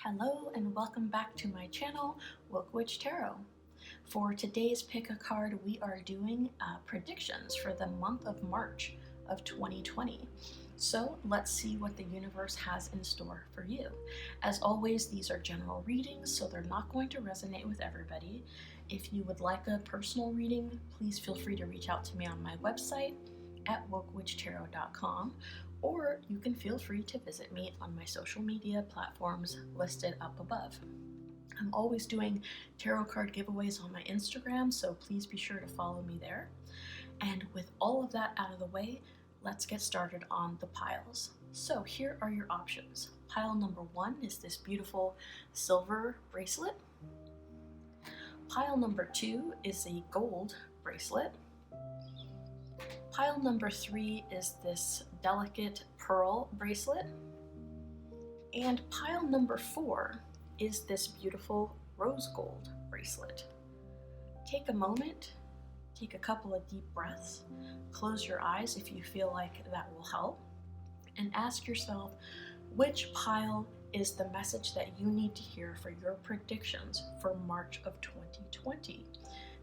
Hello and welcome back to my channel, Witch Tarot. For today's pick a card, we are doing predictions for the month of March of 2020. So let's see what the universe has in store for you. As always, these are general readings, so they're not going to resonate with everybody. If you would like a personal reading, please feel free to reach out to me on my website at wokewitchtarot.com, or you can feel free to visit me on my social media platforms listed up above. I'm always doing tarot card giveaways on my Instagram, so please be sure to follow me there. And with all of that out of the way, let's get started on the piles. So here are your options. Pile number 1 is this beautiful silver bracelet. Pile number 2 is a gold bracelet. Pile number 3 is this delicate pearl bracelet. And pile number 4 is this beautiful rose gold bracelet. Take a moment, take a couple of deep breaths, close your eyes if you feel like that will help, and ask yourself which pile is the message that you need to hear for your predictions for March of 2020.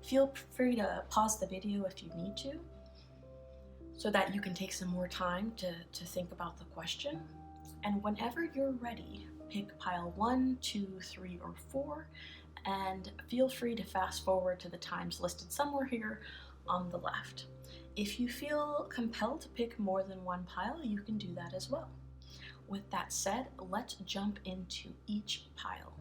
Feel free to pause the video if you need to, so that you can take some more time to think about the question. And whenever you're ready, pick pile 1, 2, 3, or 4, and feel free to fast forward to the times listed somewhere here on the left. If you feel compelled to pick more than one pile, you can do that as well. With that said, let's jump into each pile.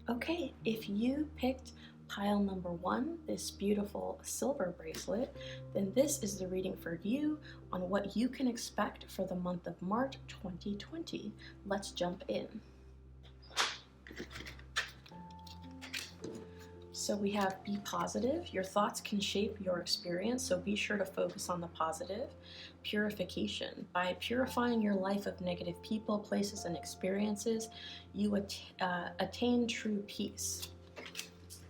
Okay, if you picked pile number 1, this beautiful silver bracelet, then this is the reading for you on what you can expect for the month of March 2020. Let's jump in. So we have be positive. Your thoughts can shape your experience, so be sure to focus on the positive. Purification. By purifying your life of negative people, places, and experiences, you attain true peace.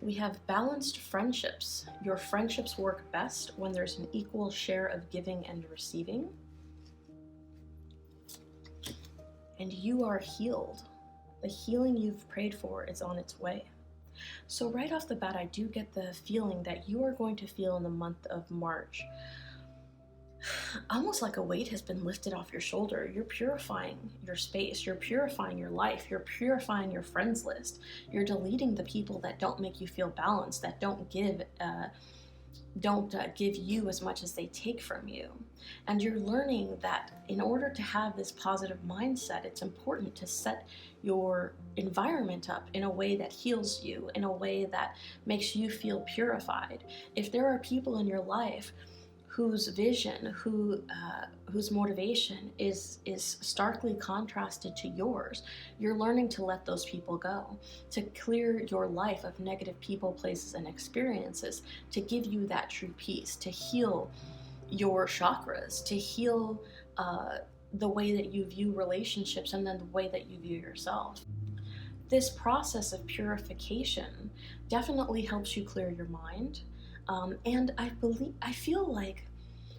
We have balanced friendships. Your friendships work best when there's an equal share of giving and receiving. And you are healed. The healing you've prayed for is on its way. So right off the bat, I do get the feeling that you are going to feel in the month of March almost like a weight has been lifted off your shoulder. You're purifying your space, you're purifying your life, you're purifying your friends list, you're deleting the people that don't make you feel balanced, that don't give you as much as they take from you. And you're learning that in order to have this positive mindset, it's important to set your environment up in a way that heals you, in a way that makes you feel purified. If there are people in your life whose vision, whose motivation is starkly contrasted to yours, you're learning to let those people go, to clear your life of negative people, places, and experiences, to give you that true peace, to heal your chakras, to heal the way that you view relationships and then the way that you view yourself. This process of purification definitely helps you clear your mind. And I feel like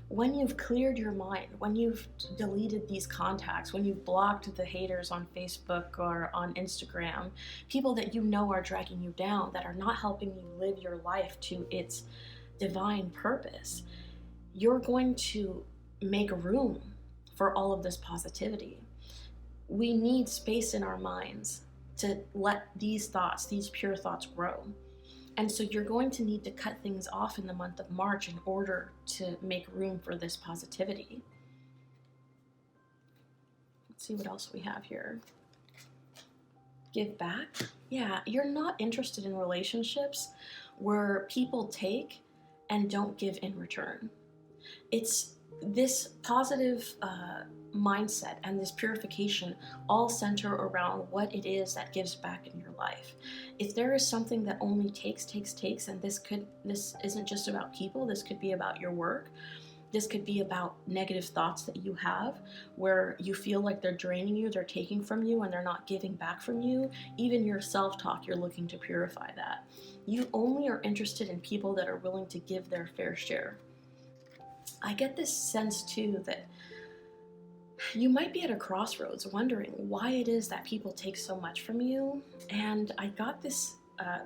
when you've cleared your mind, when you've deleted these contacts, when you've blocked the haters on Facebook or on Instagram, people that you know are dragging you down, that are not helping you live your life to its divine purpose, you're going to make room for all of this positivity. We need space in our minds to let these thoughts, these pure thoughts, grow. And so you're going to need to cut things off in the month of March in order to make room for this positivity. Let's see what else we have here. Give back. Yeah, you're not interested in relationships where people take and don't give in return. It's this positive mindset and this purification all center around what it is that gives back in your life. If there is something that only takes, and this isn't just about people, this could be about your work, this could be about negative thoughts that you have where you feel like they're draining you, they're taking from you, and they're not giving back from you. Even your self-talk, you're looking to purify that. You only are interested in people that are willing to give their fair share. I get this sense too that You might be at a crossroads wondering why it is that people take so much from you. And I got this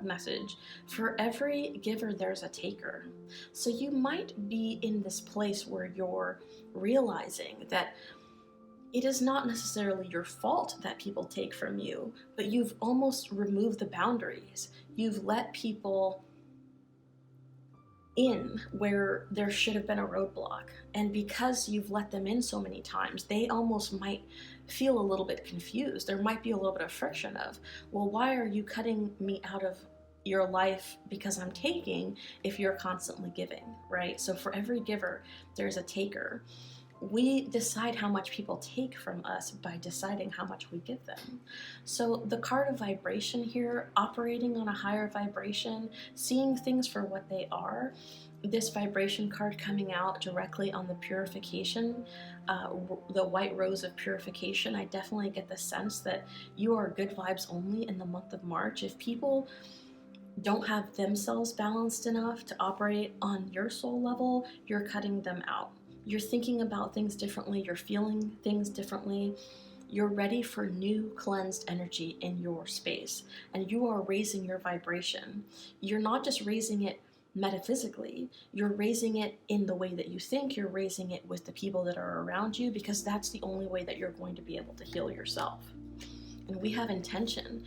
message: for every giver, there's a taker. So you might be in this place where you're realizing that it is not necessarily your fault that people take from you, but you've almost removed the boundaries. You've let people in where there should have been a roadblock. And because you've let them in so many times, they almost might feel a little bit confused. There might be a little bit of friction of, well, why are you cutting me out of your life because I'm taking if you're constantly giving, right? So for every giver, there's a taker. We decide how much people take from us by deciding how much we give them. So the card of vibration here, operating on a higher vibration, seeing things for what they are, this vibration card coming out directly on the purification, the white rose of purification, I definitely get the sense that you are good vibes only in the month of March. If people don't have themselves balanced enough to operate on your soul level, you're cutting them out. You're thinking about things differently, you're feeling things differently, you're ready for new cleansed energy in your space, and you are raising your vibration. You're not just raising it metaphysically, you're raising it in the way that you think, you're raising it with the people that are around you, because that's the only way that you're going to be able to heal yourself. And we have intention.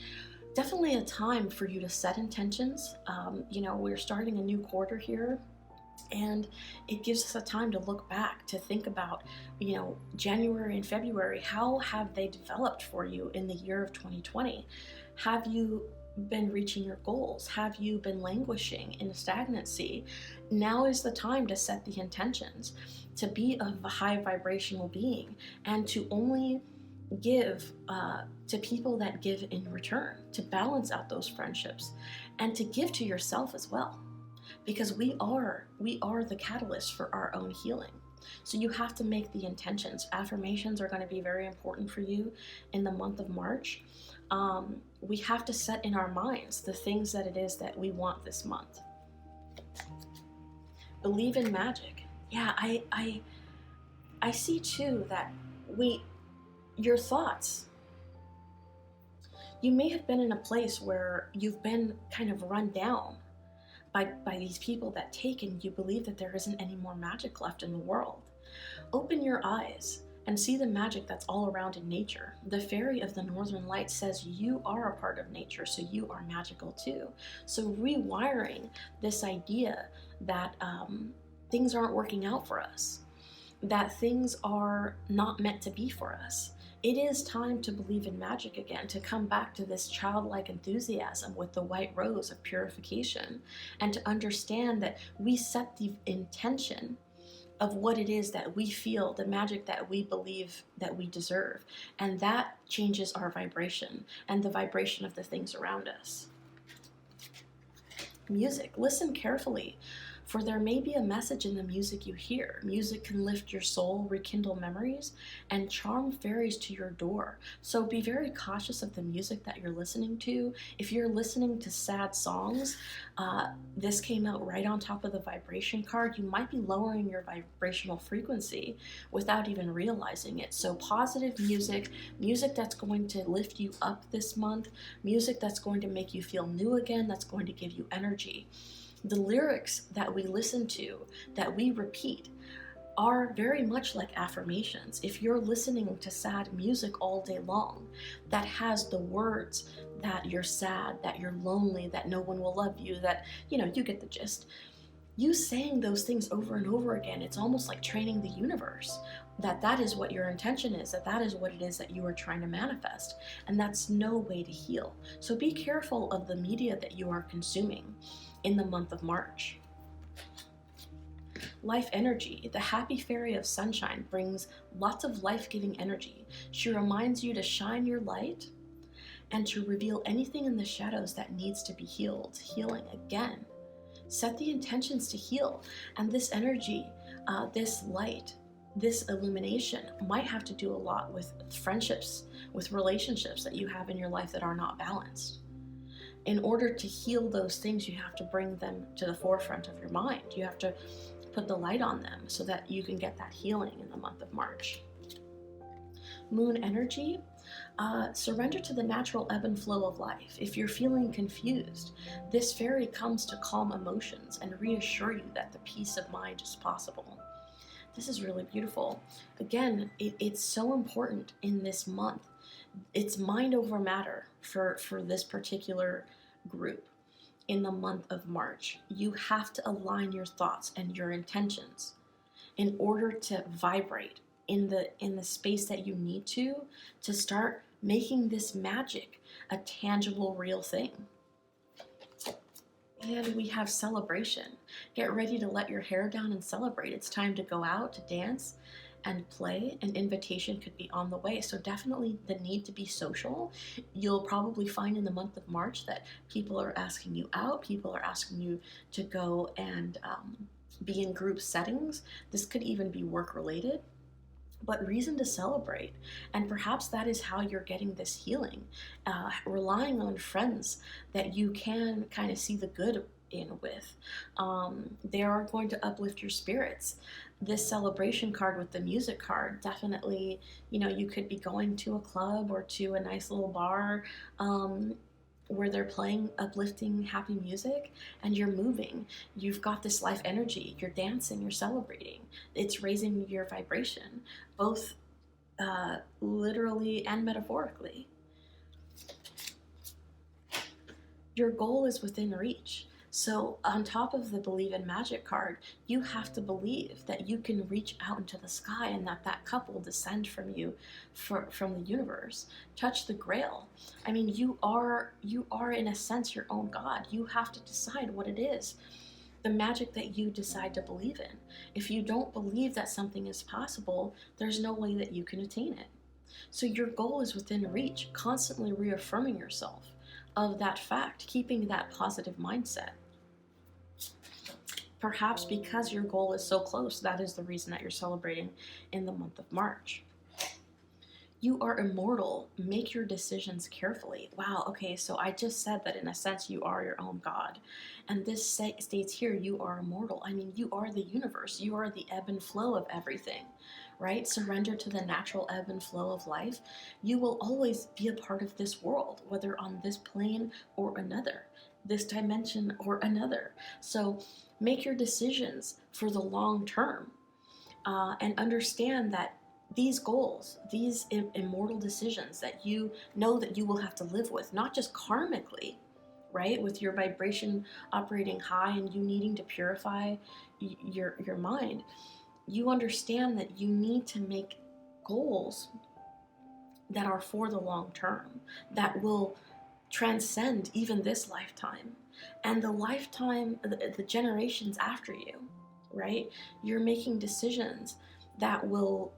Definitely a time for you to set intentions. We're starting a new quarter here. And it gives us a time to look back, to think about, January and February, how have they developed for you in the year of 2020? Have you been reaching your goals? Have you been languishing in stagnancy? Now is the time to set the intentions, to be a high vibrational being, and to only give to people that give in return, to balance out those friendships, and to give to yourself as well. Because we are the catalyst for our own healing. So you have to make the intentions. Affirmations are going to be very important for you in the month of March. We have to set in our minds the things that it is that we want this month. Believe in magic. Yeah, I see too that your thoughts, you may have been in a place where you've been kind of run down by these people that take, and you believe that there isn't any more magic left in the world. Open your eyes and see the magic that's all around in nature. The fairy of the Northern Lights says you are a part of nature, so you are magical too. So rewiring this idea that things aren't working out for us, that things are not meant to be for us. It is time to believe in magic again, to come back to this childlike enthusiasm with the white rose of purification, and to understand that we set the intention of what it is that we feel, the magic that we believe that we deserve, and that changes our vibration and the vibration of the things around us. Music, listen carefully, for there may be a message in the music you hear. Music can lift your soul, rekindle memories, and charm fairies to your door. So be very cautious of the music that you're listening to. If you're listening to sad songs, this came out right on top of the vibration card. You might be lowering your vibrational frequency without even realizing it. So positive music, music that's going to lift you up this month, music that's going to make you feel new again, that's going to give you energy. The lyrics that we listen to, that we repeat, are very much like affirmations. If you're listening to sad music all day long that has the words that you're sad, that you're lonely, that no one will love you, that, you get the gist. You saying those things over and over again, it's almost like training the universe that is what your intention is, that is what it is that you are trying to manifest. And that's no way to heal. So be careful of the media that you are consuming in the month of March. Life energy. The happy fairy of sunshine brings lots of life-giving energy. She reminds you to shine your light and to reveal anything in the shadows that needs to be healed. Healing again. Set the intentions to heal. And this energy, this light, this illumination might have to do a lot with friendships, with relationships that you have in your life that are not balanced. In order to heal those things, you have to bring them to the forefront of your mind. You have to put the light on them so that you can get that healing in the month of March. moon energy, surrender to the natural ebb and flow of life. If you're feeling confused, this fairy comes to calm emotions and reassure you that the peace of mind is possible. This is really beautiful. Again, it's so important in this month. It's mind over matter for this particular group in the month of March. You have to align your thoughts and your intentions in order to vibrate in the space that you need to start making this magic a tangible, real thing. And we have celebration. Get ready to let your hair down and celebrate. It's time to go out to dance and play. An invitation could be on the way. So definitely the need to be social. You'll probably find in the month of March that people are asking you out. People are asking you to go and be in group settings. This could even be work related, but reason to celebrate. And perhaps that is how you're getting this healing, relying on friends that you can kind of see the good in with. They are going to uplift your spirits. This celebration card with the music card, definitely, you could be going to a club or to a nice little bar where they're playing uplifting, happy music, and you're moving. You've got this life energy. You're dancing, you're celebrating. It's raising your vibration, both literally and metaphorically. Your goal is within reach. So on top of the Believe in Magic card, you have to believe that you can reach out into the sky and that cup will descend from you, from the universe. Touch the grail. I mean, you are in a sense your own God. You have to decide what it is, the magic that you decide to believe in. If you don't believe that something is possible, there's no way that you can attain it. So your goal is within reach, constantly reaffirming yourself of that fact, keeping that positive mindset. Perhaps because your goal is so close, that is the reason that you're celebrating in the month of March. You are immortal. Make your decisions carefully. Wow, okay, so I just said that in a sense you are your own God. And this states here you are immortal. I mean, you are the universe. You are the ebb and flow of everything, right? Surrender to the natural ebb and flow of life. You will always be a part of this world, whether on this plane or another, this dimension or another. So make your decisions for the long term, and understand that these goals, these immortal decisions that you know that you will have to live with, not just karmically, right, with your vibration operating high and you needing to purify your mind, you understand that you need to make goals that are for the long term, that will transcend even this lifetime and the lifetime, the generations after you, right? You're making decisions that will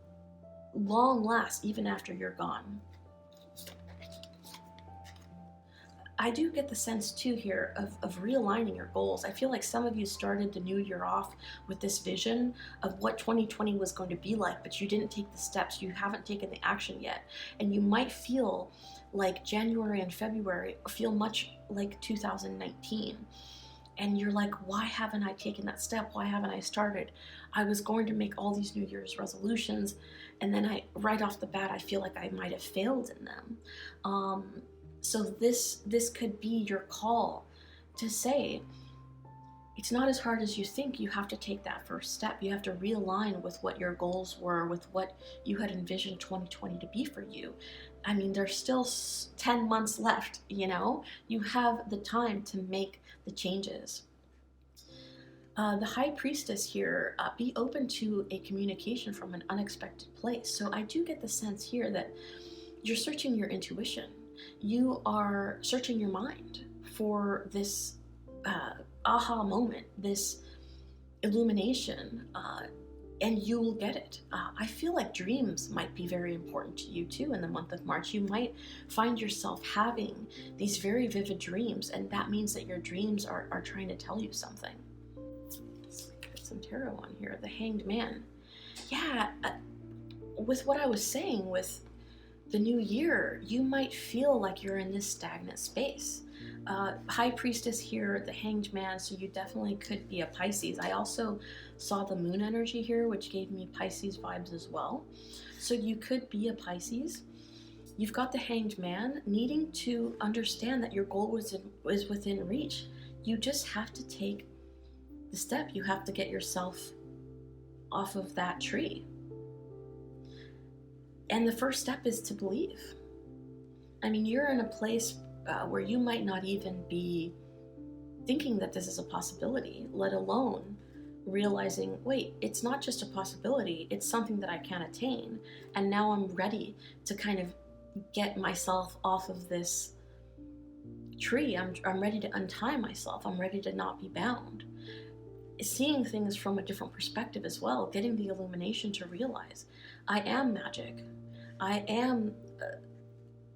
long last even after you're gone. I do get the sense too here of realigning your goals. I feel like some of you started the new year off with this vision of what 2020 was going to be like, but you didn't take the steps. You haven't taken the action yet. And you might feel like January and February feel much like 2019. And you're like, why haven't I taken that step? Why haven't I started? I was going to make all these New Year's resolutions, and then right off the bat, I feel like I might have failed in them. So this could be your call to say, it's not as hard as you think. You have to take that first step. You have to realign with what your goals were, with what you had envisioned 2020 to be for you. I mean, there's still 10 months left, You have the time to make the changes. The High Priestess here, be open to a communication from an unexpected place. So I do get the sense here that you're searching your intuition. You are searching your mind for this aha moment, this illumination, and you will get it. I feel like dreams might be very important to you too in the month of March. You might find yourself having these very vivid dreams, and that means that your dreams are trying to tell you something. Let's put some tarot on here. The Hanged Man. Yeah, with what I was saying with the new year, you might feel like you're in this stagnant space. High Priestess here, the Hanged Man, so you definitely could be a Pisces. I also saw the moon energy here, which gave me Pisces vibes as well. So you could be a Pisces. You've got the Hanged Man needing to understand that your goal is within reach. You just have to take the step. You have to get yourself off of that tree. And the first step is to believe. I mean, you're in a place where you might not even be thinking that this is a possibility, let alone realizing, wait, it's not just a possibility, it's something that I can attain. And now I'm ready to kind of get myself off of this tree. I'm ready to untie myself. I'm ready to not be bound. Seeing things from a different perspective as well, getting the illumination to realize I am magic. I am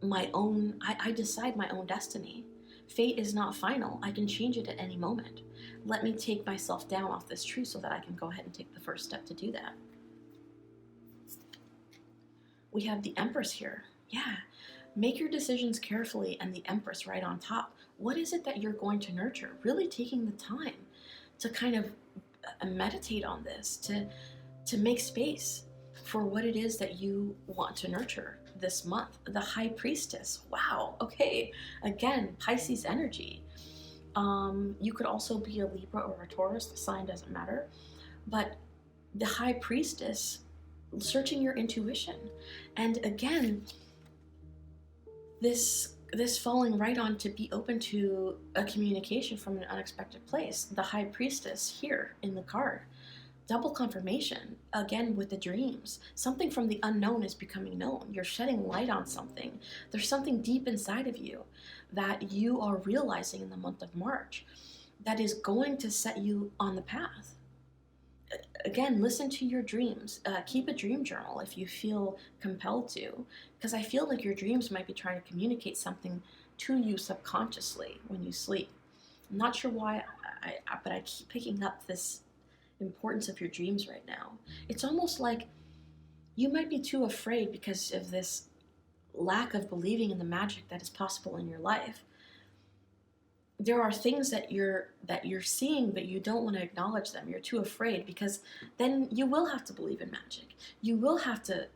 my own, I decide my own destiny. Fate is not final. I can change it at any moment. Let me take myself down off this tree so that I can go ahead and take the first step to do that. We have the Empress here. Yeah. Make your decisions carefully, and the Empress right on top. What is it that you're going to nurture? Really taking the time to kind of meditate on this, to make space for what it is that you want to nurture this month. The High Priestess. Wow. Okay. Again, Pisces energy. You could also be a Libra or a Taurus. The sign doesn't matter. But the High Priestess, searching your intuition. And again, this falling right on to be open to a communication from an unexpected place. The High Priestess here in the card. Double confirmation, again with the dreams. Something from the unknown is becoming known. You're shedding light on something. There's something deep inside of you that you are realizing in the month of March that is going to set you on the path. Again, listen to your dreams. Keep a dream journal if you feel compelled to, because I feel like your dreams might be trying to communicate something to you subconsciously when you sleep. I'm not sure why, but I keep picking up this importance of your dreams right now. It's almost like you might be too afraid because of this lack of believing in the magic that is possible in your life. There are things that you're seeing, but you don't want to acknowledge them. You're too afraid, because then you will have to believe in magic. You will have to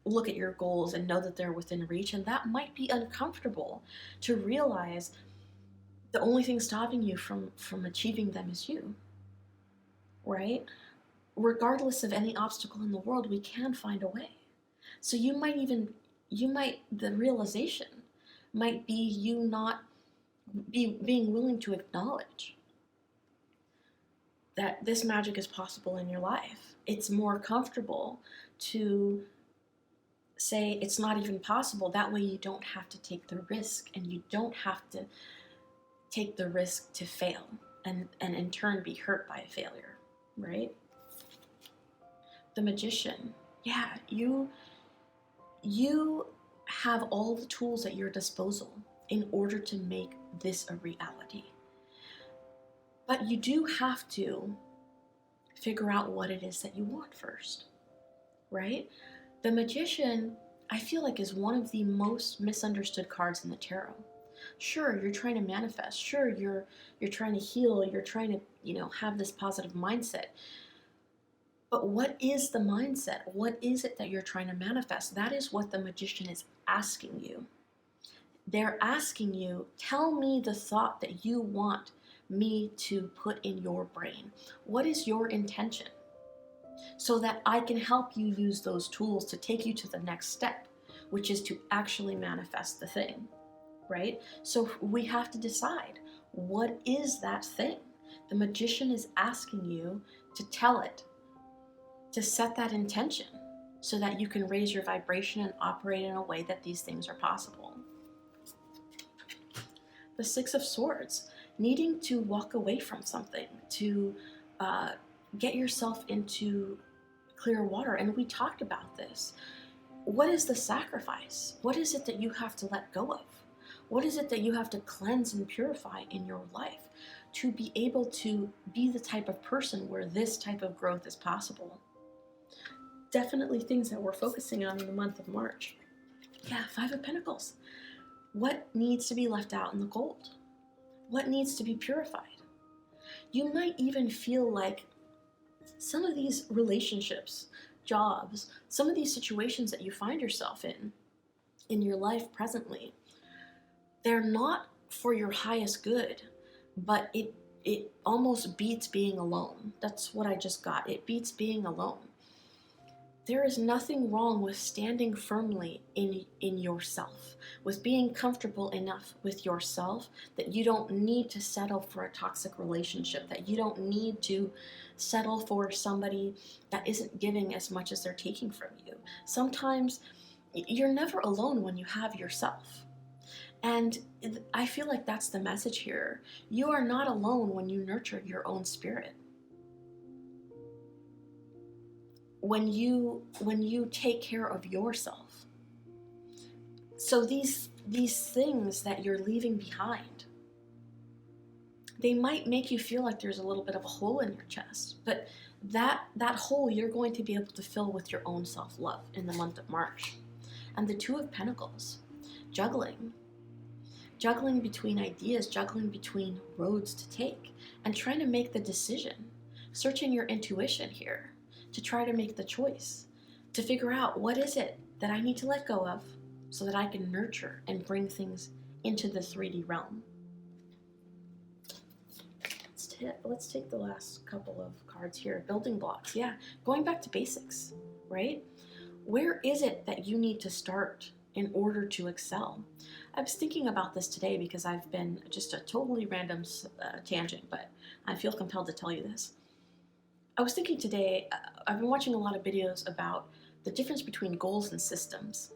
look at your goals and know that they're within reach, and that might be uncomfortable to realize the only thing stopping you from achieving them is you. Right? Regardless of any obstacle in the world, we can find a way. So the realization might be you not being willing to acknowledge that this magic is possible in your life. It's more comfortable to say it's not even possible. That way you don't have to take the risk, and you don't have to take the risk to fail and in turn be hurt by a failure. Right? The Magician. Yeah, you have all the tools at your disposal in order to make this a reality. But you do have to figure out what it is that you want first. Right? The Magician, I feel like, is one of the most misunderstood cards in the tarot. Sure, you're trying to manifest. Sure, you're trying to heal. You're trying to, have this positive mindset. But what is the mindset? What is it that you're trying to manifest? That is what the Magician is asking you. They're asking you, tell me the thought that you want me to put in your brain. What is your intention? So that I can help you use those tools to take you to the next step, which is to actually manifest the thing. Right? So we have to decide, what is that thing? The Magician is asking you to tell it, to set that intention so that you can raise your vibration and operate in a way that these things are possible. The Six of Swords, needing to walk away from something, to get yourself into clear water. And we talked about this. What is the sacrifice? What is it that you have to let go of? What is it that you have to cleanse and purify in your life to be able to be the type of person where this type of growth is possible? Definitely things that we're focusing on in the month of March. Yeah, Five of Pentacles. What needs to be left out in the cold? what needs to be purified. You might even feel like some of these relationships, jobs, some of these situations that you find yourself in your life presently, they're not for your highest good, but it almost beats being alone. That's what I just got. It beats being alone. There is nothing wrong with standing firmly in yourself, with being comfortable enough with yourself that you don't need to settle for a toxic relationship, that you don't need to settle for somebody that isn't giving as much as they're taking from you. Sometimes you're never alone when you have yourself. And I feel like that's the message here. You are not alone when you nurture your own spirit. When you take care of yourself. So these things that you're leaving behind, they might make you feel like there's a little bit of a hole in your chest, but that hole you're going to be able to fill with your own self-love in the month of March. And the Two of Pentacles, juggling between ideas, juggling between roads to take, and trying to make the decision, searching your intuition here to try to make the choice, to figure out what is it that I need to let go of so that I can nurture and bring things into the 3D realm. Let's take the last couple of cards here. Building blocks, yeah. Going back to basics, right? Where is it that you need to start in order to excel? I was thinking about this today because I've been just a totally random tangent, but I feel compelled to tell you this. I was thinking today, I've been watching a lot of videos about the difference between goals and systems.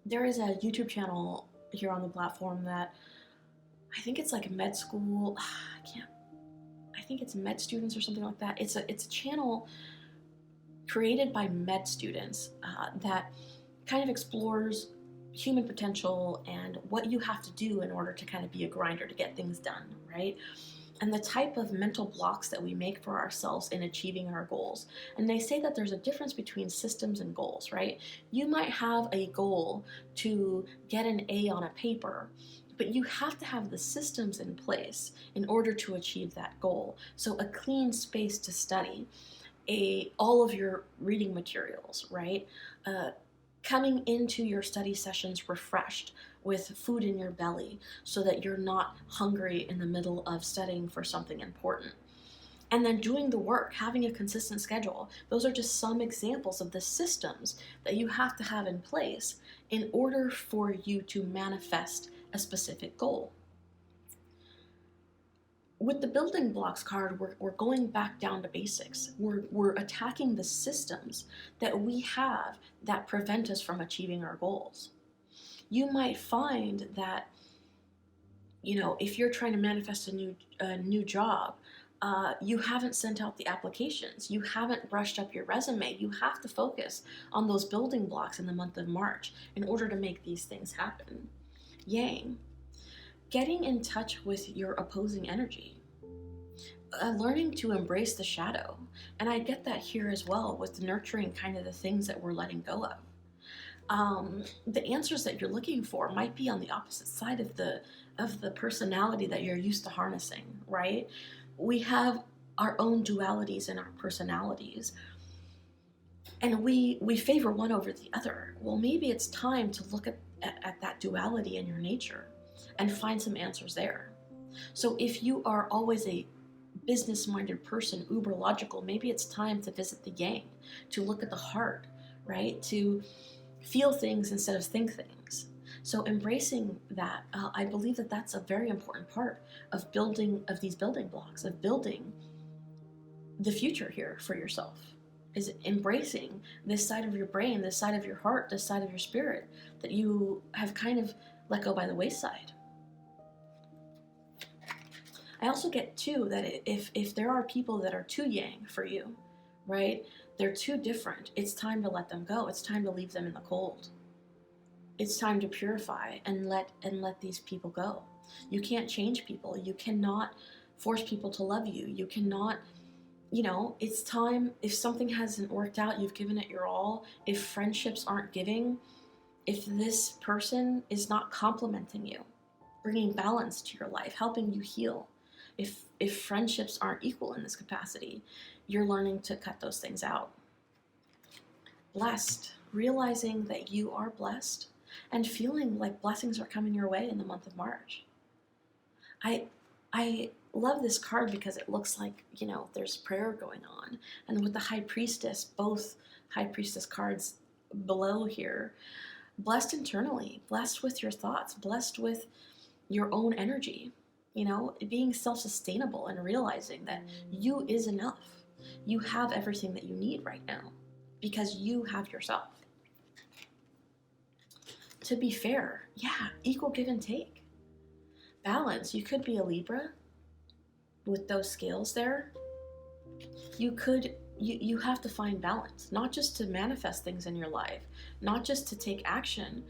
There is a YouTube channel here on the platform that I think it's like med school. I think it's med students or something like that. It's a channel created by med students that kind of explores human potential and what you have to do in order to kind of be a grinder to get things done, right? And the type of mental blocks that we make for ourselves in achieving our goals. And they say that there's a difference between systems and goals, right? You might have a goal to get an A on a paper, but you have to have the systems in place in order to achieve that goal. So a clean space to study, all of your reading materials, right? Coming into your study sessions refreshed with food in your belly so that you're not hungry in the middle of studying for something important. And then doing the work, having a consistent schedule. Those are just some examples of the systems that you have to have in place in order for you to manifest a specific goal. With the building blocks card, we're going back down to basics. We're attacking the systems that we have that prevent us from achieving our goals. You might find that, if you're trying to manifest a new job, you haven't sent out the applications. You haven't brushed up your resume. You have to focus on those building blocks in the month of March in order to make these things happen. Yang. Getting in touch with your opposing energy. Learning to embrace the shadow. And I get that here as well with nurturing kind of the things that we're letting go of. The answers that you're looking for might be on the opposite side of the personality that you're used to harnessing, right? We have our own dualities in our personalities, and we favor one over the other. Well, maybe it's time to look at that duality in your nature and find some answers there. So if you are always a business-minded person, uber logical, maybe it's time to visit the yang, to look at the heart, right? To feel things instead of think things. So embracing that, I believe that that's a very important part of these building blocks, of building the future here for yourself, is embracing this side of your brain, this side of your heart, this side of your spirit that you have kind of let go by the wayside. I also get too that if there are people that are too yang for you, right? They're too different. It's time to let them go. It's time to leave them in the cold. It's time to purify and let these people go. You can't change people. You cannot force people to love you. You cannot, it's time. If something hasn't worked out, you've given it your all. If friendships aren't giving, if this person is not complimenting you, bringing balance to your life, helping you heal. If friendships aren't equal in this capacity, you're learning to cut those things out. Blessed, realizing that you are blessed and feeling like blessings are coming your way in the month of March. I love this card because it looks like, there's prayer going on. And with the High Priestess, both High Priestess cards below here, blessed internally, blessed with your thoughts, blessed with your own energy, being self-sustainable and realizing that you is enough. You have everything that you need right now because you have yourself. To be fair, equal give and take. Balance, you could be a Libra with those scales there. You have to find balance, not just to manifest things in your life, not just to take action,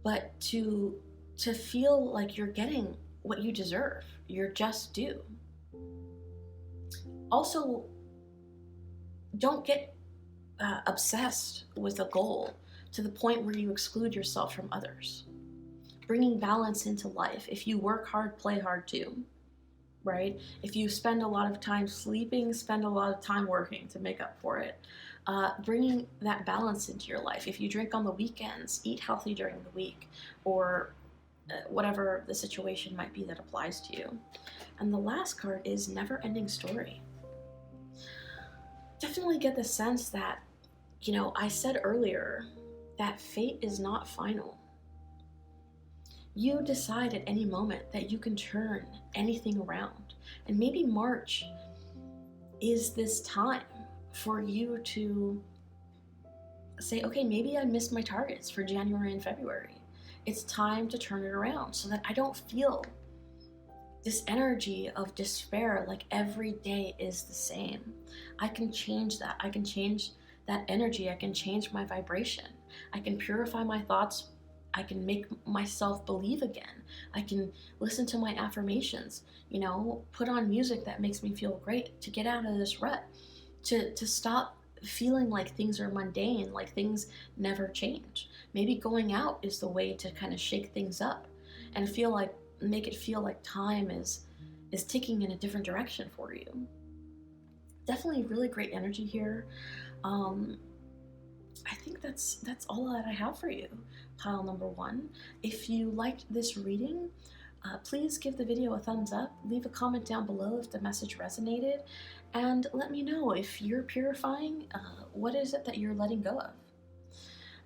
but to feel like you're getting what you deserve, you're just due. Also, don't get obsessed with a goal to the point where you exclude yourself from others. Bringing balance into life. If you work hard, play hard too, right? If you spend a lot of time sleeping, spend a lot of time working to make up for it. Bringing that balance into your life. If you drink on the weekends, eat healthy during the week, or whatever the situation might be that applies to you. And the last card is never-ending story. Definitely get the sense that, I said earlier that fate is not final. You decide at any moment that you can turn anything around. And maybe March is this time for you to say, okay, maybe I missed my targets for January and February. It's time to turn it around so that I don't feel this energy of despair like every day is the same. I can change that. I can change that energy. I can change my vibration. I can purify my thoughts. I can make myself believe again. I can listen to my affirmations, put on music that makes me feel great, to get out of this rut, to stop feeling like things are mundane, like things never change. Maybe going out is the way to kind of shake things up and make it feel like time is ticking in a different direction for you. Definitely really great energy here. I think that's all that I have for you, pile number 1. If you liked this reading, please give the video a thumbs up, leave a comment down below if the message resonated, and let me know if you're purifying, what is it that you're letting go of.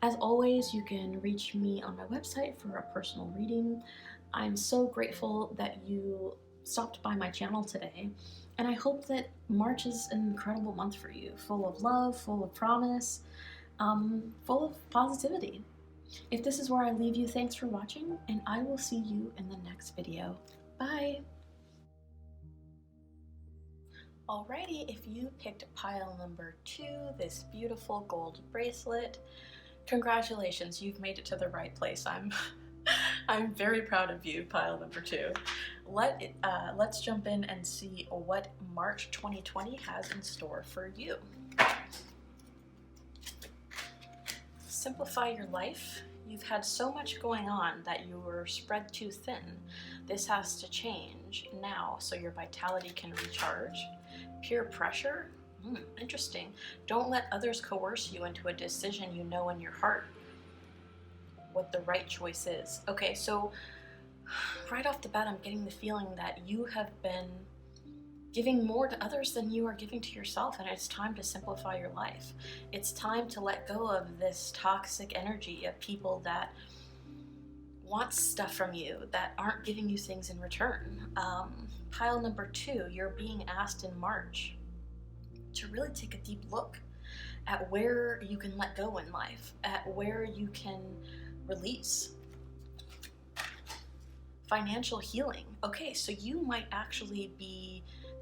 As always, you can reach me on my website for a personal reading. I'm so grateful that you stopped by my channel today, and I hope that March is an incredible month for you, full of love, full of promise, full of positivity. If this is where I leave you, thanks for watching, and I will see you in the next video. Bye! Alrighty, if you picked pile number 2, this beautiful gold bracelet, congratulations, you've made it to the right place. I'm very proud of you, pile number 2. Let's jump in and see what March 2020 has in store for you. Simplify your life. You've had so much going on that you were spread too thin. This has to change now so your vitality can recharge. Peer pressure? Interesting. Don't let others coerce you into a decision you know in your heart what the right choice is. Okay, so right off the bat, I'm getting the feeling that you have been giving more to others than you are giving to yourself, and it's time to simplify your life. It's time to let go of this toxic energy of people that want stuff from you, that aren't giving you things in return. Pile number 2, you're being asked in March to really take a deep look at where you can let go in life, at where you can release. Financial healing. Okay, so you might actually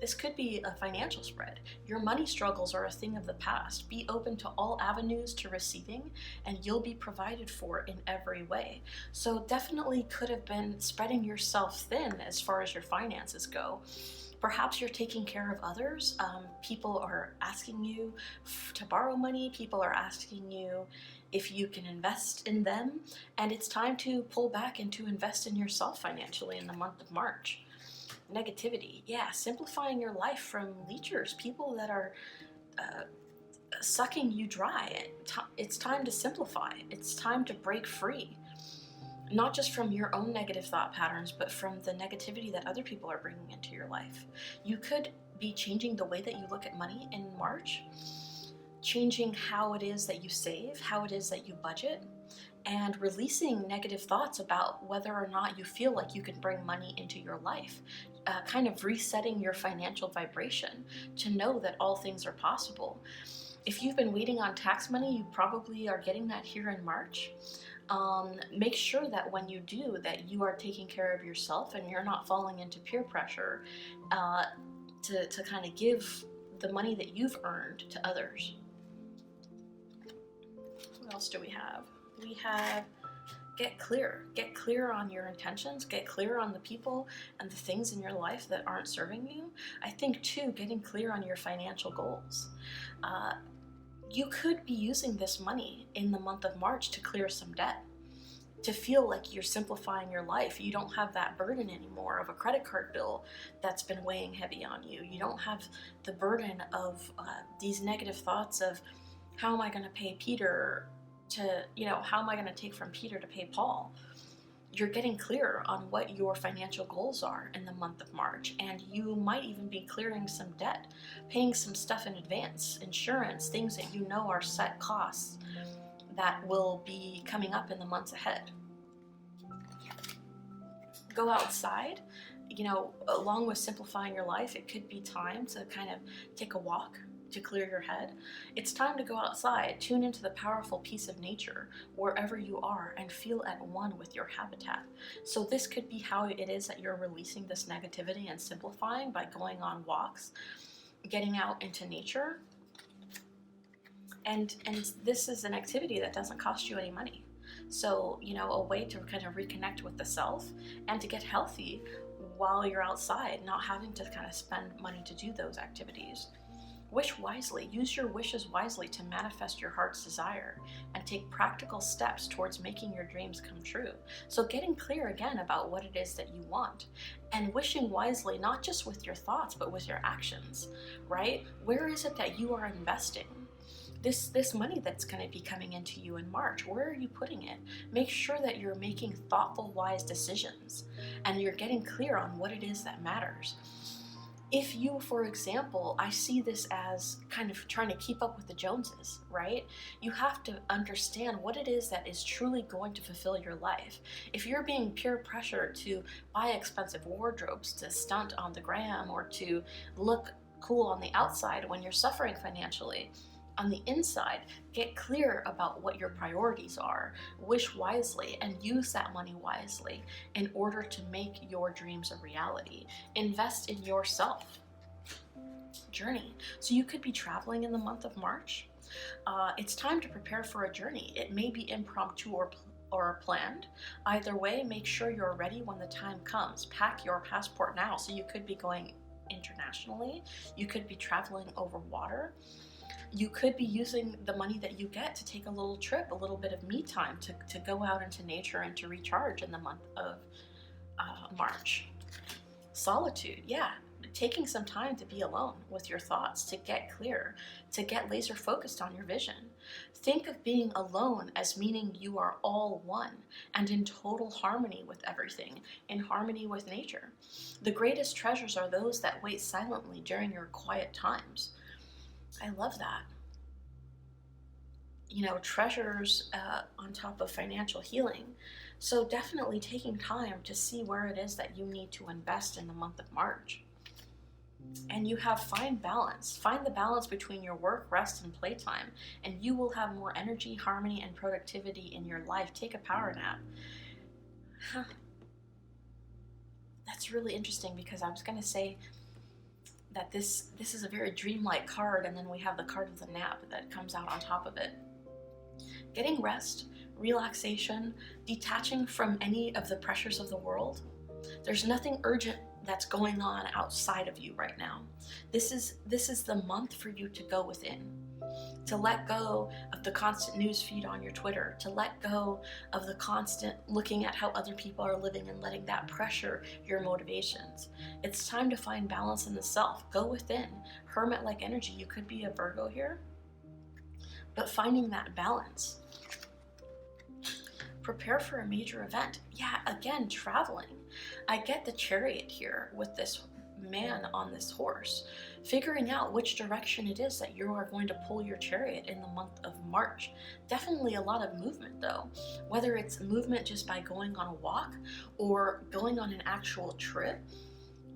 this could be a financial spread. Your money struggles are a thing of the past. Be open to all avenues to receiving, and you'll be provided for in every way. So definitely could have been spreading yourself thin as far as your finances go. Perhaps you're taking care of others. People are asking you to borrow money. People are asking you if you can invest in them. And it's time to pull back and to invest in yourself financially in the month of March. Negativity, yeah, simplifying your life from leechers, people that are sucking you dry. It's time to simplify. It's time to break free, not just from your own negative thought patterns, but from the negativity that other people are bringing into your life. You could be changing the way that you look at money in March, changing how it is that you save, how it is that you budget, and releasing negative thoughts about whether or not you feel like you can bring money into your life. Kind of resetting your financial vibration to know that all things are possible. If you've been waiting on tax money, you probably are getting that here in March. Make sure that when you do, that you are taking care of yourself and you're not falling into peer pressure to kind of give the money that you've earned to others. What else do we have? We have get clear on your intentions, get clear on the people and the things in your life that aren't serving you. I think too, getting clear on your financial goals. You could be using this money in the month of March to clear some debt, to feel like you're simplifying your life. You don't have that burden anymore of a credit card bill that's been weighing heavy on you. You don't have the burden of these negative thoughts of, how am I going to pay Peter to, how am I going to take from Peter to pay Paul? You're getting clear on what your financial goals are in the month of March, and you might even be clearing some debt, paying some stuff in advance, insurance, things that you know are set costs that will be coming up in the months ahead. Go outside, along with simplifying your life, it could be time to kind of take a walk, to clear your head. It's time to go outside, tune into the powerful peace of nature wherever you are, and feel at one with your habitat. So this could be how it is that you're releasing this negativity and simplifying, by going on walks, getting out into nature. And this is an activity that doesn't cost you any money. So, a way to kind of reconnect with the self and to get healthy while you're outside, not having to kind of spend money to do those activities. Wish wisely. Use your wishes wisely to manifest your heart's desire and take practical steps towards making your dreams come true. So getting clear again about what it is that you want, and wishing wisely, not just with your thoughts, but with your actions, right? Where is it that you are investing? This money that's going to be coming into you in March, where are you putting it? Make sure that you're making thoughtful, wise decisions and you're getting clear on what it is that matters. If you, for example, I see this as kind of trying to keep up with the Joneses, right? You have to understand what it is that is truly going to fulfill your life. If you're being peer pressured to buy expensive wardrobes, to stunt on the gram, or to look cool on the outside when you're suffering financially, on the inside, get clear about what your priorities are, wish wisely, and use that money wisely in order to make your dreams a reality. Invest in yourself. Journey. So you could be traveling in the month of March. It's time to prepare for a journey. It may be impromptu or planned. Either way, make sure you're ready when the time comes. Pack your passport now. So you could be going internationally. You could be traveling over water. You could be using the money that you get to take a little trip, a little bit of me time to go out into nature and to recharge in the month of March. Solitude, yeah. Taking some time to be alone with your thoughts, to get clear, to get laser focused on your vision. Think of being alone as meaning you are all one and in total harmony with everything, in harmony with nature. The greatest treasures are those that wait silently during your quiet times. I love that. Treasures on top of financial healing. So definitely taking time to see where it is that you need to invest in the month of March. And you have find balance. Find the balance between your work, rest, and playtime, and you will have more energy, harmony, and productivity in your life. Take a power nap. That's really interesting, because I was going to say that this is a very dreamlike card, and then we have the card of the nap that comes out on top of it. Getting rest, relaxation, detaching from any of the pressures of the world. There's nothing urgent that's going on outside of you right now. This is the month for you to go within, to let go of the constant news feed on your Twitter, to let go of the constant looking at how other people are living and letting that pressure your motivations. It's time to find balance in the self. Go within. Hermit-like energy. You could be a Virgo here, but finding that balance. Prepare for a major event. Yeah, again, traveling. I get the Chariot here with this man on this horse, figuring out which direction it is that you are going to pull your chariot in the month of March. Definitely a lot of movement though, whether it's movement just by going on a walk or going on an actual trip.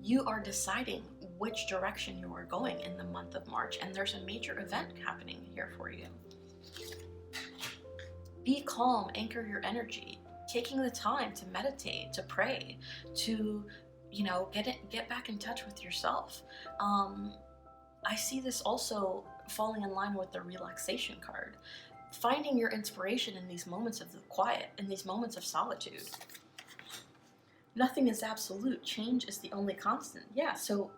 You are deciding which direction you are going in the month of March, and there's a major event happening here for you. Be calm, anchor your energy, taking the time to meditate, to pray, to get back in touch with yourself. I see this also falling in line with the relaxation card. Finding your inspiration in these moments of the quiet, in these moments of solitude. Nothing is absolute. Change is the only constant. Yeah, so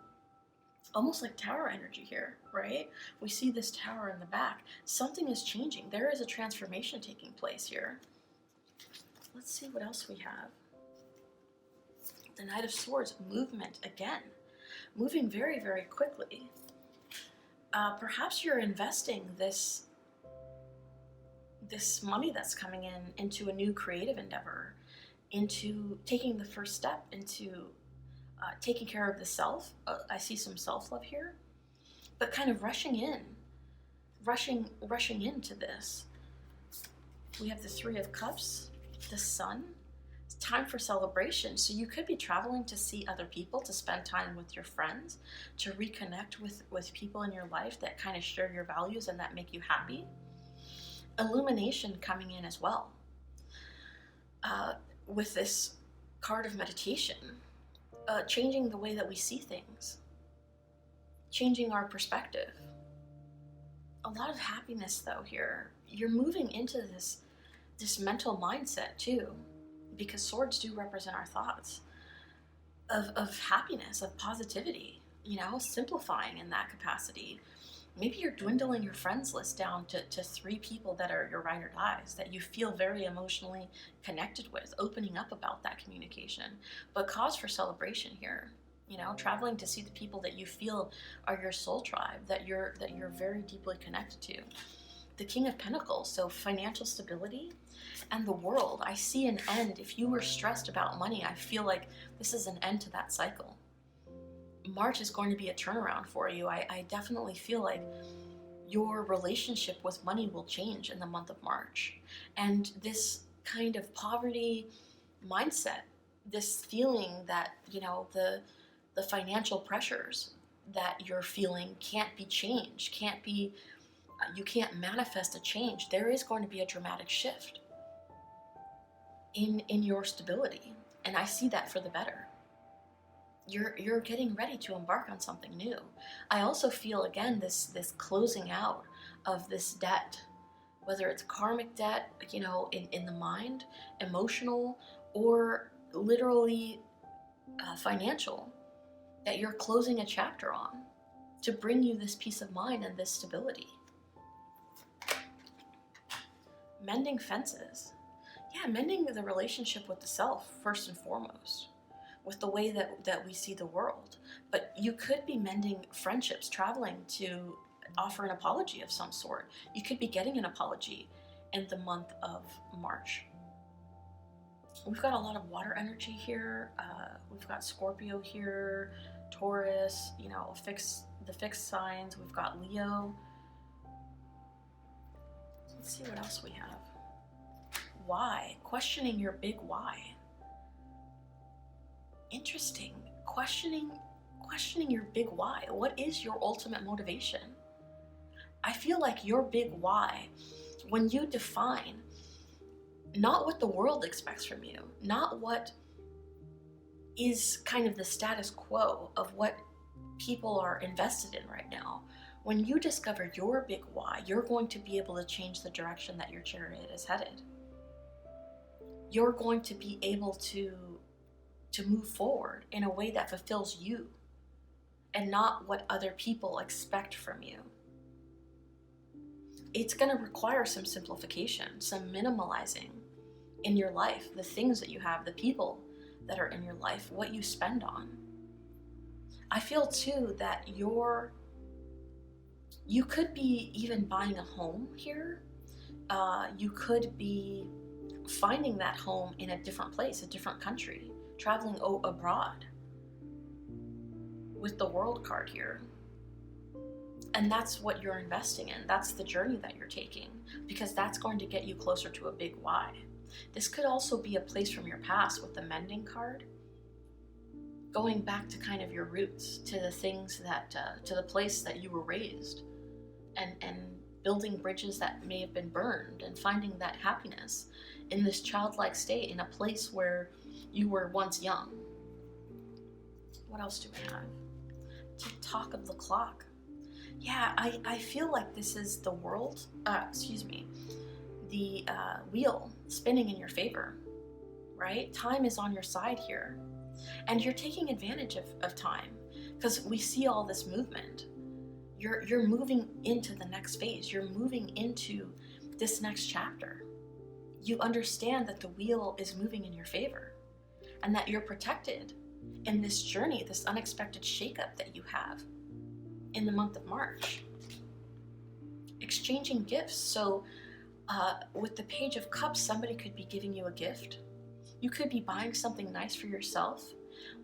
almost like tower energy here, right? We see this tower in the back. Something is changing. There is a transformation taking place here. Let's see what else we have. The Knight of Swords, movement again. Moving very, very quickly. Perhaps you're investing this money that's coming into a new creative endeavor, into taking the first step into taking care of the self. I see some self-love here, but kind of rushing into this. We have the Three of Cups, the Sun. It's time for celebration. So you could be traveling to see other people, to spend time with your friends, to reconnect with people in your life that kind of share your values and that make you happy. Illumination coming in as well. With this card of meditation, changing the way that we see things, changing our perspective. A lot of happiness though here. You're moving into this mental mindset too, because swords do represent our thoughts of happiness, of positivity, simplifying in that capacity. Maybe you're dwindling your friends list down to 3 people that are your ride or dies, that you feel very emotionally connected with, opening up about that communication. But cause for celebration here, traveling to see the people that you feel are your soul tribe, that you're very deeply connected to. The King of Pentacles, so financial stability and the World. I see an end. If you were stressed about money, I feel like this is an end to that cycle. March is going to be a turnaround for you. I definitely feel like your relationship with money will change in the month of March. And this kind of poverty mindset, this feeling that, the financial pressures that you're feeling can't be changed, you can't manifest a change. There is going to be a dramatic shift in your stability. And I see that for the better. You're getting ready to embark on something new. I also feel, again, this closing out of this debt, whether it's karmic debt, in the mind, emotional, or literally financial, that you're closing a chapter on to bring you this peace of mind and this stability. Mending fences. Yeah, mending the relationship with the self, first and foremost, with the way that we see the world. But you could be mending friendships, traveling to offer an apology of some sort. You could be getting an apology in the month of March. We've got a lot of water energy here. We've got Scorpio here, Taurus, the fixed signs. We've got Leo. Let's see what else we have. Why? Questioning your big why. Interesting. Questioning your big why. What is your ultimate motivation? I feel like your big why, when you define not what the world expects from you, not what is kind of the status quo of what people are invested in right now, when you discover your big why, you're going to be able to change the direction that your chariot is headed. You're going to be able to to move forward in a way that fulfills you and not what other people expect from you. It's going to require some simplification, some minimalizing in your life, the things that you have, the people that are in your life, what you spend on. I feel too that you could be even buying a home here. You could be finding that home in a different place, a different country, traveling abroad with the World card here. And that's what you're investing in. That's the journey that you're taking, because that's going to get you closer to a big why. This could also be a place from your past with the Mending card, going back to kind of your roots, to the things that, to the place that you were raised, and building bridges that may have been burned, and finding that happiness in this childlike state, in a place where you were once young. What else do we have? Tick-tock of the clock. Yeah, I feel like this is the world, the wheel spinning in your favor, right? Time is on your side here. And you're taking advantage of time, because we see all this movement. You're moving into the next phase. You're moving into this next chapter. You understand that the wheel is moving in your favor, and that you're protected in this journey, this unexpected shakeup that you have in the month of March. Exchanging gifts. So with the Page of Cups, somebody could be giving you a gift. You could be buying something nice for yourself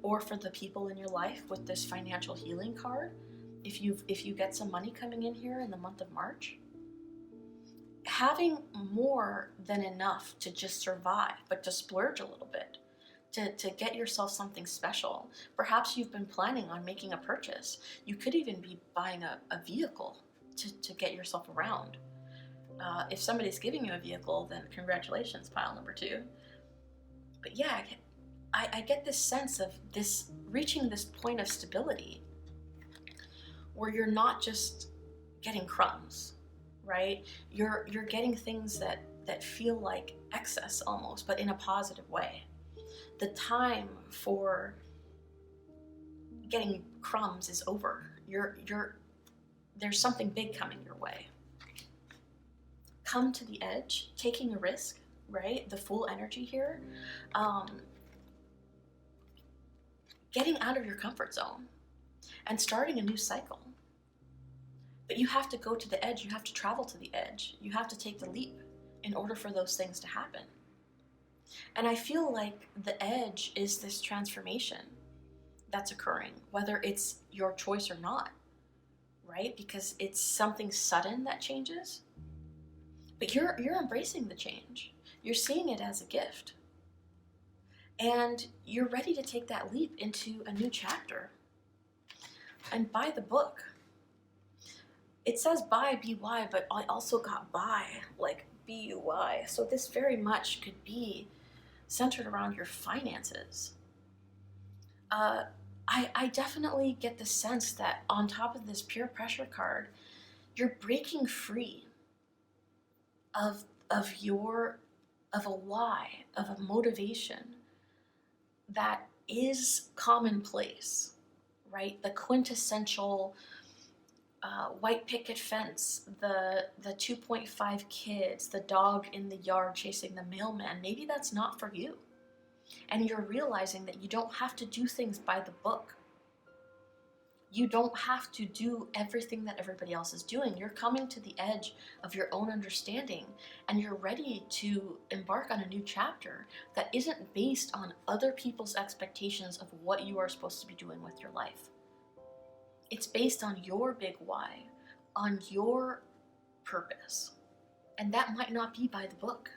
or for the people in your life with this financial healing card. If you get some money coming in here in the month of March, having more than enough to just survive, but to splurge a little bit, to get yourself something special. Perhaps you've been planning on making a purchase. You could even be buying a vehicle to get yourself around. If somebody's giving you a vehicle, then congratulations, pile number 2. But yeah, I get this sense of this reaching this point of stability where you're not just getting crumbs, right? You're getting things that feel like excess almost, but in a positive way. The time for getting crumbs is over. There's something big coming your way. Come to the edge, taking a risk, right? The Fool energy here. Getting out of your comfort zone and starting a new cycle. But you have to go to the edge. You have to travel to the edge. You have to take the leap in order for those things to happen. And I feel like the edge is this transformation that's occurring, whether it's your choice or not, right? Because it's something sudden that changes. But you're embracing the change. You're seeing it as a gift. And you're ready to take that leap into a new chapter. And buy the book. It says buy, B-Y, but I also got buy, like B-U-Y. So this very much could be centered around your finances. I definitely get the sense that on top of this peer pressure card, you're breaking free of a why, of a motivation that is commonplace, right? The quintessential white picket fence, the 2.5 kids, the dog in the yard chasing the mailman. Maybe that's not for you. And you're realizing that you don't have to do things by the book. You don't have to do everything that everybody else is doing. You're coming to the edge of your own understanding, and you're ready to embark on a new chapter that isn't based on other people's expectations of what you are supposed to be doing with your life. It's based on your big why, on your purpose. And that might not be by the book.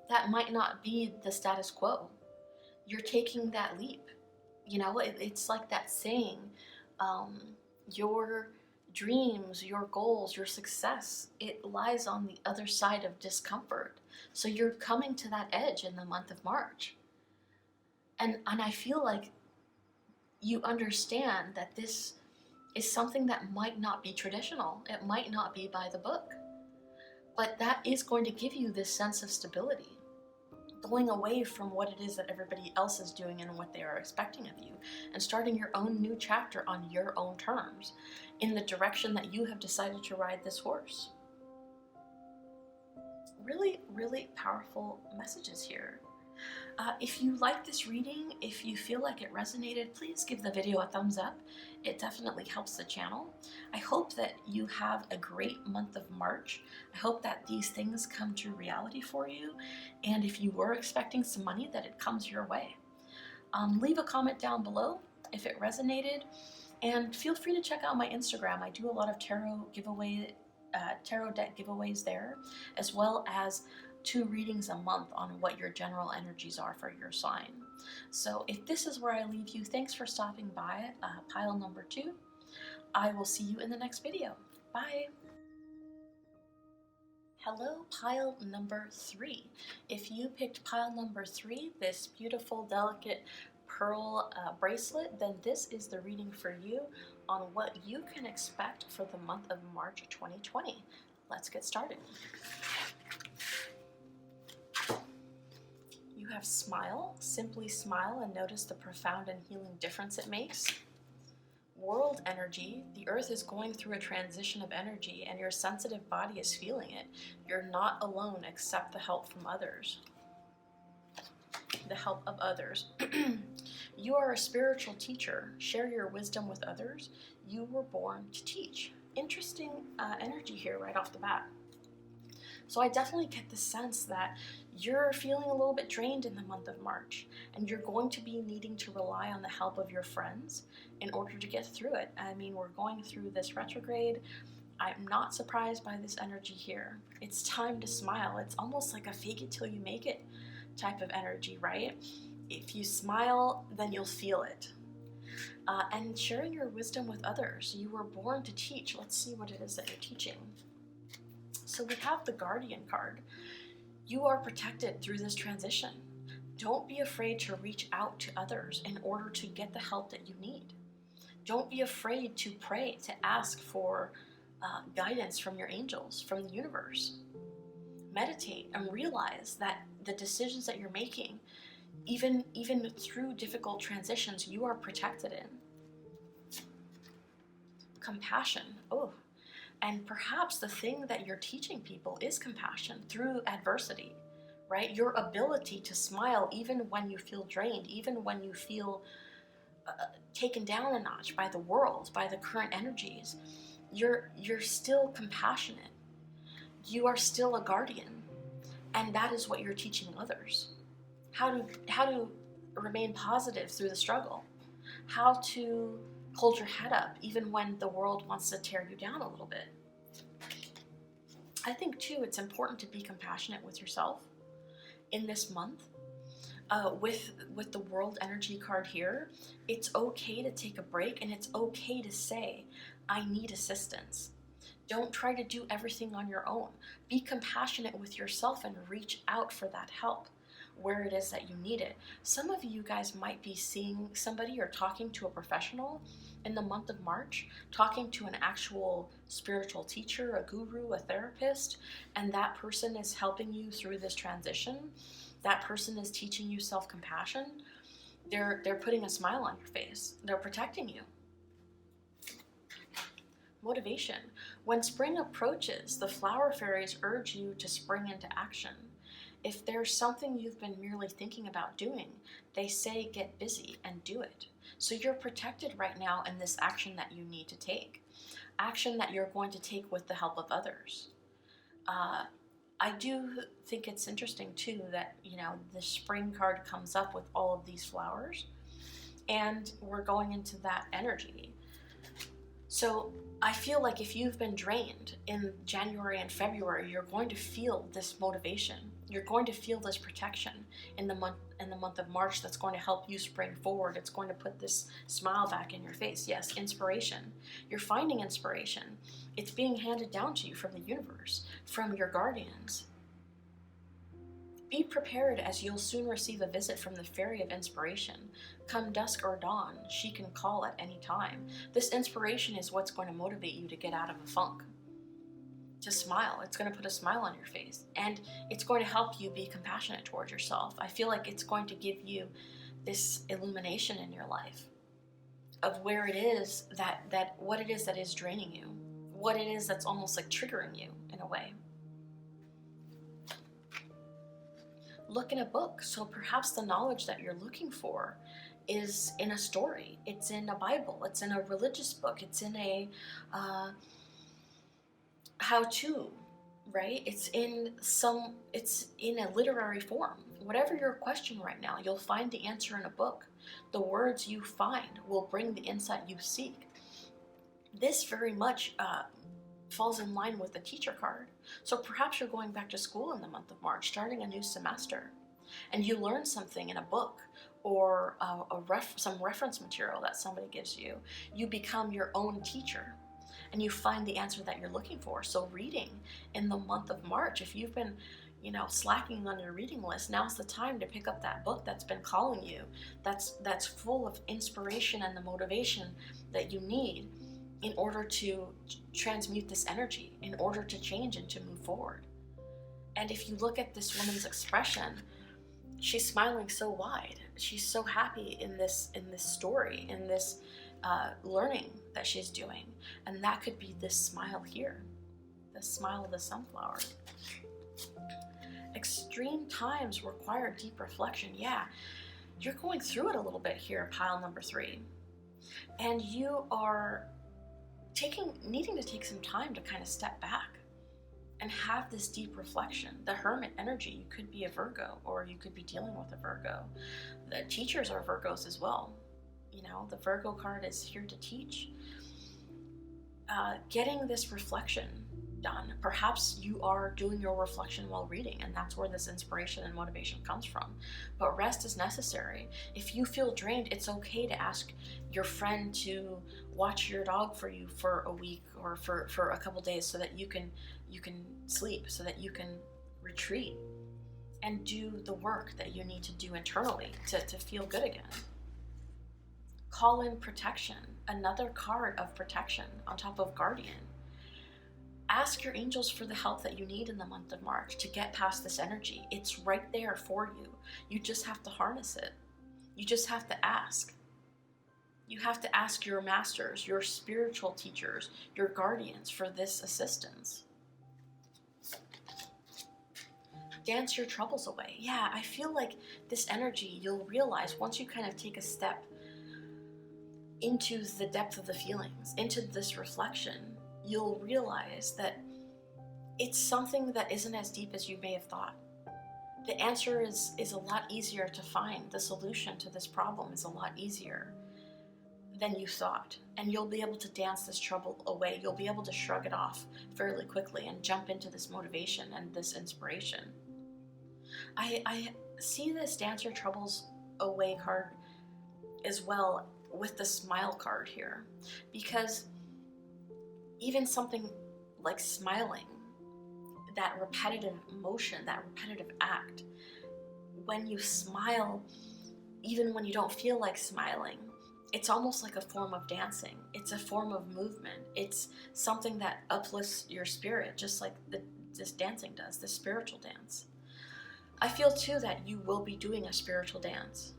That might not be the status quo. You're taking that leap. You know, it's like that saying, your dreams, your goals, your success, it lies on the other side of discomfort. So you're coming to that edge in the month of March. And I feel like you understand that this is something that might not be traditional. It might not be by the book. But that is going to give you this sense of stability. going away from what it is that everybody else is doing and what they are expecting of you, and starting your own new chapter on your own terms in the direction that you have decided to ride this horse. Really, really powerful messages here. If you like this reading, if you feel like it resonated, please give the video a thumbs up. It definitely helps the channel. I hope that you have a great month of March. I hope that these things come to reality for you. And if you were expecting some money, that it comes your way. Leave a comment down below if it resonated. And feel free to check out my Instagram. I do a lot of tarot deck giveaways there, as well as 2 readings a month on what your general energies are for your sign. So if this is where I leave you, thanks for stopping by pile number 2. I will see you in the next video. Bye. Hello, pile number 3. If you picked pile number 3, this beautiful, delicate pearl bracelet, then this is the reading for you on what you can expect for the month of March 2020. Let's get started. You have smile, simply smile and notice the profound and healing difference it makes. World energy, the earth is going through a transition of energy and your sensitive body is feeling it. You're not alone, accept the help from others. The help of others. You are a spiritual teacher, share your wisdom with others. You were born to teach. Interesting energy here right off the bat. So I definitely get the sense that you're feeling a little bit drained in the month of March, and you're going to be needing to rely on the help of your friends in order to get through it. I mean, we're going through this retrograde. I'm not surprised by this energy here. It's time to smile. It's almost like a fake it till you make it type of energy, right? If you smile, then you'll feel it. And sharing your wisdom with others. You were born to teach. Let's see what it is that you're teaching. So we have the Guardian card. You are protected through this transition. Don't be afraid to reach out to others in order to get the help that you need. Don't be afraid to pray, to ask for guidance from your angels, from the universe. Meditate and realize that the decisions that you're making, even through difficult transitions, you are protected in. Compassion. Oh. And perhaps the thing that you're teaching people is compassion through adversity, right? Your ability to smile even when you feel drained, even when you feel taken down a notch by the world, by the current energies. You're still compassionate. You are still a guardian, and that is what you're teaching others. How to remain positive through the struggle. How to hold your head up even when the world wants to tear you down a little bit. I think too it's important to be compassionate with yourself in this month. With the World Energy card here, it's okay to take a break and it's okay to say, I need assistance. Don't try to do everything on your own. Be compassionate with yourself and reach out for that help where it is that you need it. Some of you guys might be seeing somebody or talking to a professional in the month of March, talking to an actual spiritual teacher, a guru, a therapist, and that person is helping you through this transition. That person is teaching you self-compassion. They're putting a smile on your face. They're protecting you. Motivation. When spring approaches, the flower fairies urge you to spring into action. If there's something you've been merely thinking about doing, they say get busy and do it. So you're protected right now in this action that you need to take. Action that you're going to take with the help of others. I do think it's interesting too that, the spring card comes up with all of these flowers and we're going into that energy. So I feel like if you've been drained in January and February, you're going to feel this motivation. You're going to feel this protection in the month of March that's going to help you spring forward. It's going to put this smile back in your face. Yes, inspiration. You're finding inspiration. It's being handed down to you from the universe, from your guardians. Be prepared, as you'll soon receive a visit from the fairy of inspiration. Come dusk or dawn, she can call at any time. This inspiration is what's going to motivate you to get out of a funk. to smile. It's going to put a smile on your face, and it's going to help you be compassionate towards yourself. I feel like it's going to give you this illumination in your life of where it is that what it is that is draining you, what it is that's almost like triggering you in a way. Look in a book. So perhaps the knowledge that you're looking for is in a story. It's in a Bible. It's in a religious book. It's in a how-to, right? It's in a literary form. Whatever your question right now, you'll find the answer in a book. The words you find will bring the insight you seek. This very much falls in line with the teacher card. So perhaps you're going back to school in the month of March, starting a new semester, and you learn something in a book or some reference material that somebody gives you. You become your own teacher, and you find the answer that you're looking for. So reading in the month of March, if you've been slacking on your reading list, now's the time to pick up that book that's been calling you, that's full of inspiration and the motivation that you need in order to transmute this energy, in order to change and to move forward. And if you look at this woman's expression, she's smiling so wide. She's so happy in this story, in this learning that she's doing. And that could be this smile here, the smile of the sunflower. Extreme times require deep reflection. Yeah, you're going through it a little bit here, pile number 3. And you are needing to take some time to kind of step back and have this deep reflection. The Hermit energy, you could be a Virgo, or you could be dealing with a Virgo. The teachers are Virgos as well. The Virgo card is here to teach. Getting this reflection done. Perhaps you are doing your reflection while reading, and that's where this inspiration and motivation comes from. But rest is necessary. If you feel drained, it's okay to ask your friend to watch your dog for you for a week or for a couple days, so that you can sleep, so that you can retreat and do the work that you need to do internally to feel good again. Call in protection, another card of protection on top of Guardian. Ask your angels for the help that you need in the month of March to get past this energy. It's right there for you. You just have to harness it. You just have to ask. You have to ask your masters, your spiritual teachers, your guardians for this assistance. Dance your troubles away. Yeah, I feel like this energy, you'll realize once you kind of take a step into the depth of the feelings, into this reflection, you'll realize that it's something that isn't as deep as you may have thought. The answer is a lot easier to find. The solution to this problem is a lot easier than you thought. And you'll be able to dance this trouble away. You'll be able to shrug it off fairly quickly and jump into this motivation and this inspiration. I see this dance your troubles away card as well with the smile card here, because even something like smiling, that repetitive motion, that repetitive act, when you smile, even when you don't feel like smiling, it's almost like a form of dancing. It's a form of movement. It's something that uplifts your spirit, just like this dancing does, this spiritual dance. I feel too that you will be doing a spiritual dance.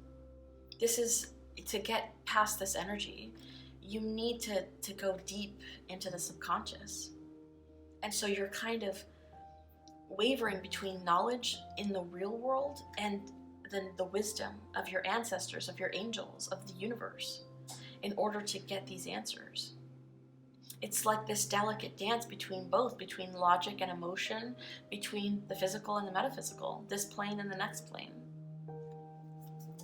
This is to get past this energy. You need to go deep into the subconscious. And so you're kind of wavering between knowledge in the real world and then the wisdom of your ancestors, of your angels, of the universe, in order to get these answers. It's like this delicate dance between both, between logic and emotion, between the physical and the metaphysical, this plane and the next plane.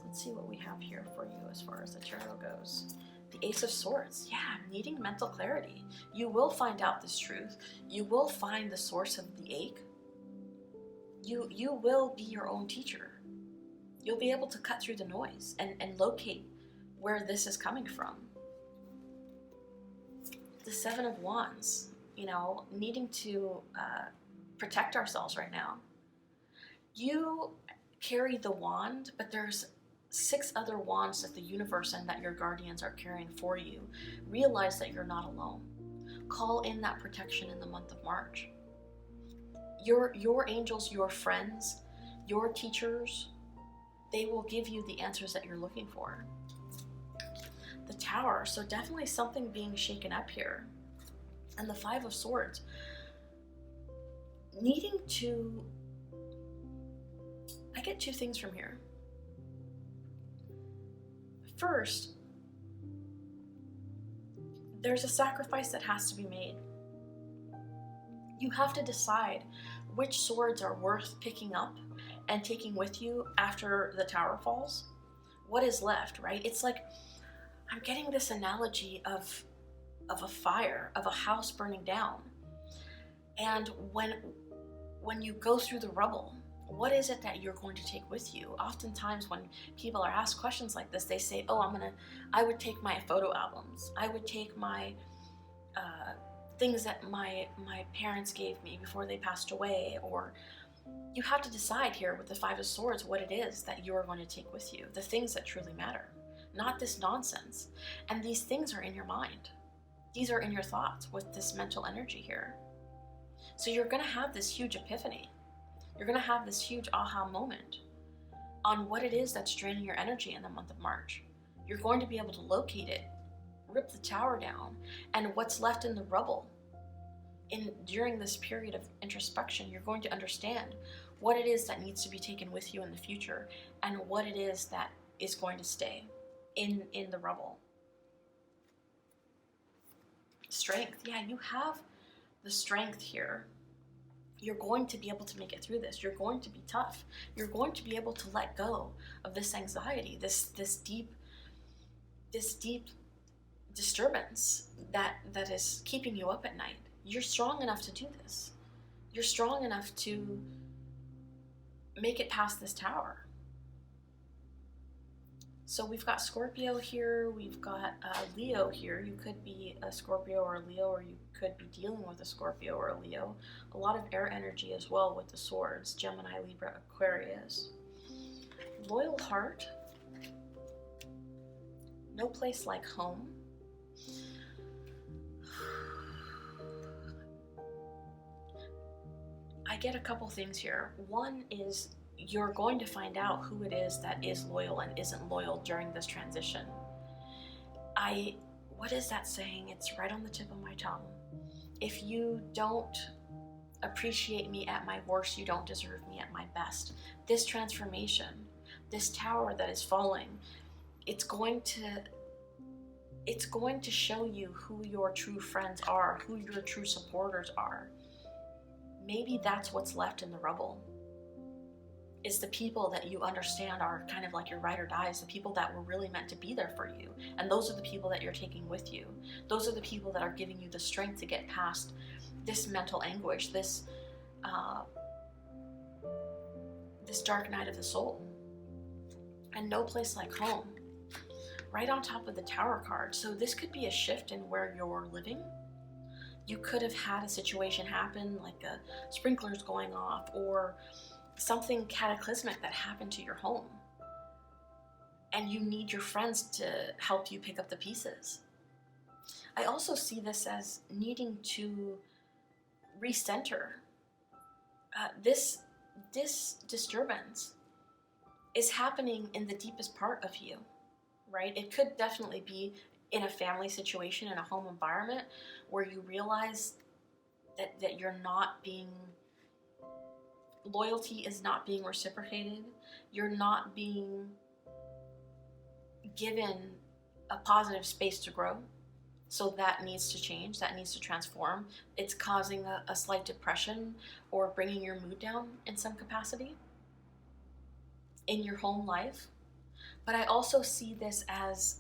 Let's see what we have here for you as far as the tarot goes. The Ace of Swords. Yeah, needing mental clarity. You will find out this truth. You will find the source of the ache. You will be your own teacher. You'll be able to cut through the noise and locate where this is coming from. The Seven of Wands, needing to protect ourselves right now. You carry the wand, but there's 6 other wands that the universe and that your guardians are carrying for you. Realize that you're not alone. Call in that protection in the month of March. your angels, your friends, your teachers, they will give you the answers that you're looking for. The Tower, so definitely something being shaken up here. And the Five of Swords, needing to, I get two things from here. First, there's a sacrifice that has to be made. You have to decide which swords are worth picking up and taking with you after the Tower falls. What is left, right? It's like, I'm getting this analogy of a fire, of a house burning down. And when you go through the rubble, what is it that you're going to take with you? Oftentimes when people are asked questions like this, they say, oh, I would take my photo albums. I would take my things that my parents gave me before they passed away. Or you have to decide here with the Five of Swords what it is that you are going to take with you, the things that truly matter, not this nonsense. And these things are in your mind. These are in your thoughts with this mental energy here. So you're going to have this huge epiphany. You're going to have this huge aha moment on what it is that's draining your energy in the month of March. You're going to be able to locate it, rip the Tower down, and what's left in the rubble. During this period of introspection, you're going to understand what it is that needs to be taken with you in the future and what it is that is going to stay in the rubble. Strength. Yeah, you have the strength here. You're going to be able to make it through this. You're going to be tough. You're going to be able to let go of this anxiety, this deep disturbance that is keeping you up at night. You're strong enough to do this. You're strong enough to make it past this Tower. So we've got Scorpio here, we've got Leo here. You could be a Scorpio or a Leo, or you could be dealing with a Scorpio or a Leo. A lot of air energy as well with the swords, Gemini, Libra, Aquarius. Loyal heart. No place like home. I get a couple things here. One is you're going to find out who it is that is loyal and isn't loyal during this transition. What is that saying? It's right on the tip of my tongue. If you don't appreciate me at my worst, you don't deserve me at my best. This transformation, this Tower that is falling, it's going to show you who your true friends are, who your true supporters are. Maybe that's what's left in the rubble, is the people that you understand are kind of like your ride or dies, the people that were really meant to be there for you. And those are the people that you're taking with you. Those are the people that are giving you the strength to get past this mental anguish, this dark night of the soul. And no place like home, right on top of the Tower card. So this could be a shift in where you're living. You could have had a situation happen, like sprinklers going off, or something cataclysmic that happened to your home, and you need your friends to help you pick up the pieces. I also see this as needing to recenter. This disturbance is happening in the deepest part of you, right? It could definitely be in a family situation, in a home environment, where you realize that you're not being, loyalty is not being reciprocated. You're not being given a positive space to grow. So that needs to change, that needs to transform. It's causing a slight depression or bringing your mood down in some capacity in your home life. But I also see this as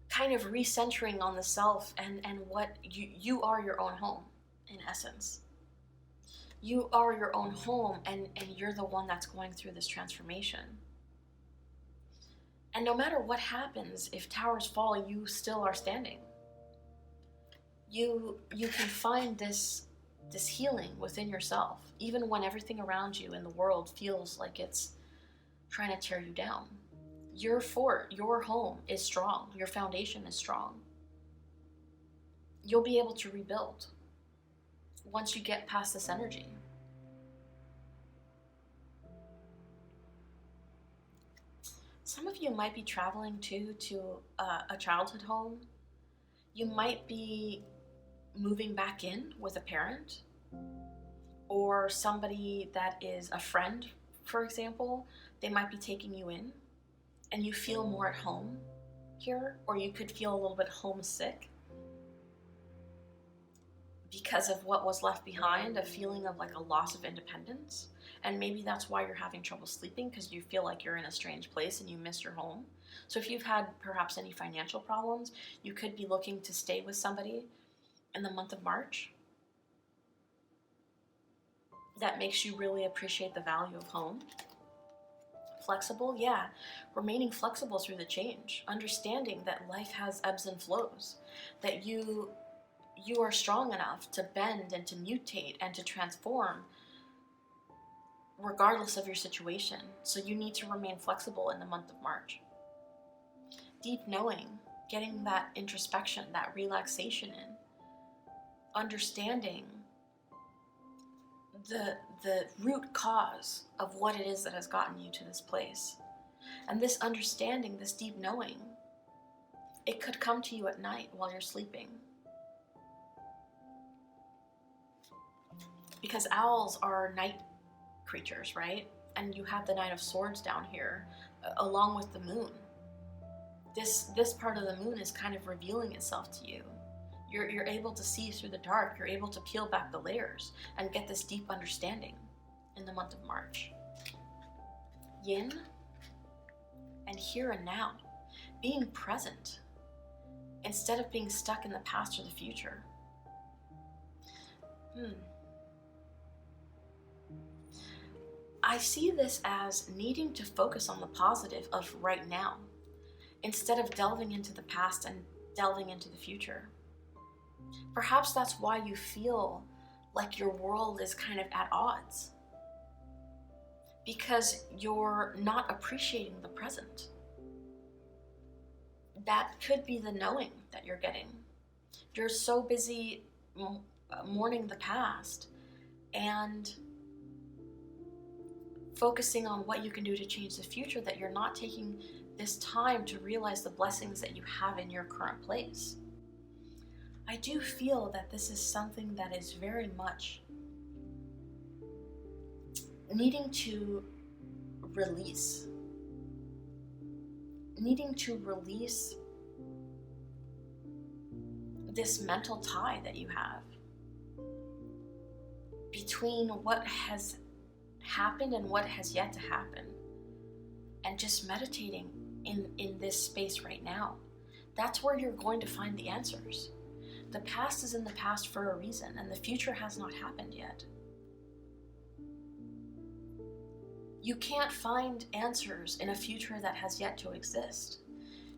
kind of recentering on the self and what you are your own home, in essence. You are your own home, and you're the one that's going through this transformation. And no matter what happens, if towers fall, you still are standing. You can find this healing within yourself, even when everything around you in the world feels like it's trying to tear you down. Your fort, your home is strong. Your foundation is strong. you'll be able to rebuild once you get past this energy. Some of you might be traveling to a childhood home. You might be moving back in with a parent or somebody that is a friend, for example. They might be taking you in and you feel more at home here, or you could feel a little bit homesick because of what was left behind, a feeling of like a loss of independence. And maybe that's why you're having trouble sleeping, because you feel like you're in a strange place and you miss your home. So if you've had perhaps any financial problems, you could be looking to stay with somebody in the month of March. That makes you really appreciate the value of home. Flexible, yeah. Remaining flexible through the change. Understanding that life has ebbs and flows. That you are strong enough to bend and to mutate and to transform regardless of your situation. So you need to remain flexible in the month of March. Deep knowing, getting that introspection, that relaxation in. Understanding the root cause of what it is that has gotten you to this place. And this understanding, this deep knowing, it could come to you at night while you're sleeping. Because owls are night creatures, right? And you have the Knight of Swords down here, along with the moon. This part of the moon is kind of revealing itself to you. You're able to see through the dark. You're able to peel back the layers and get this deep understanding in the month of March. Yin and here and now. Being present instead of being stuck in the past or the future. I see this as needing to focus on the positive of right now instead of delving into the past and delving into the future. Perhaps that's why you feel like your world is kind of at odds, because you're not appreciating the present. That could be the knowing that you're getting. You're so busy mourning the past and focusing on what you can do to change the future that you're not taking this time to realize the blessings that you have in your current place. I do feel that this is something that is very much needing to release. Needing to release this mental tie that you have between what has happened and what has yet to happen, and just meditating in this space right now. That's where you're going to find the answers. The past is in the past for a reason, and the future has not happened yet. You can't find answers in a future that has yet to exist.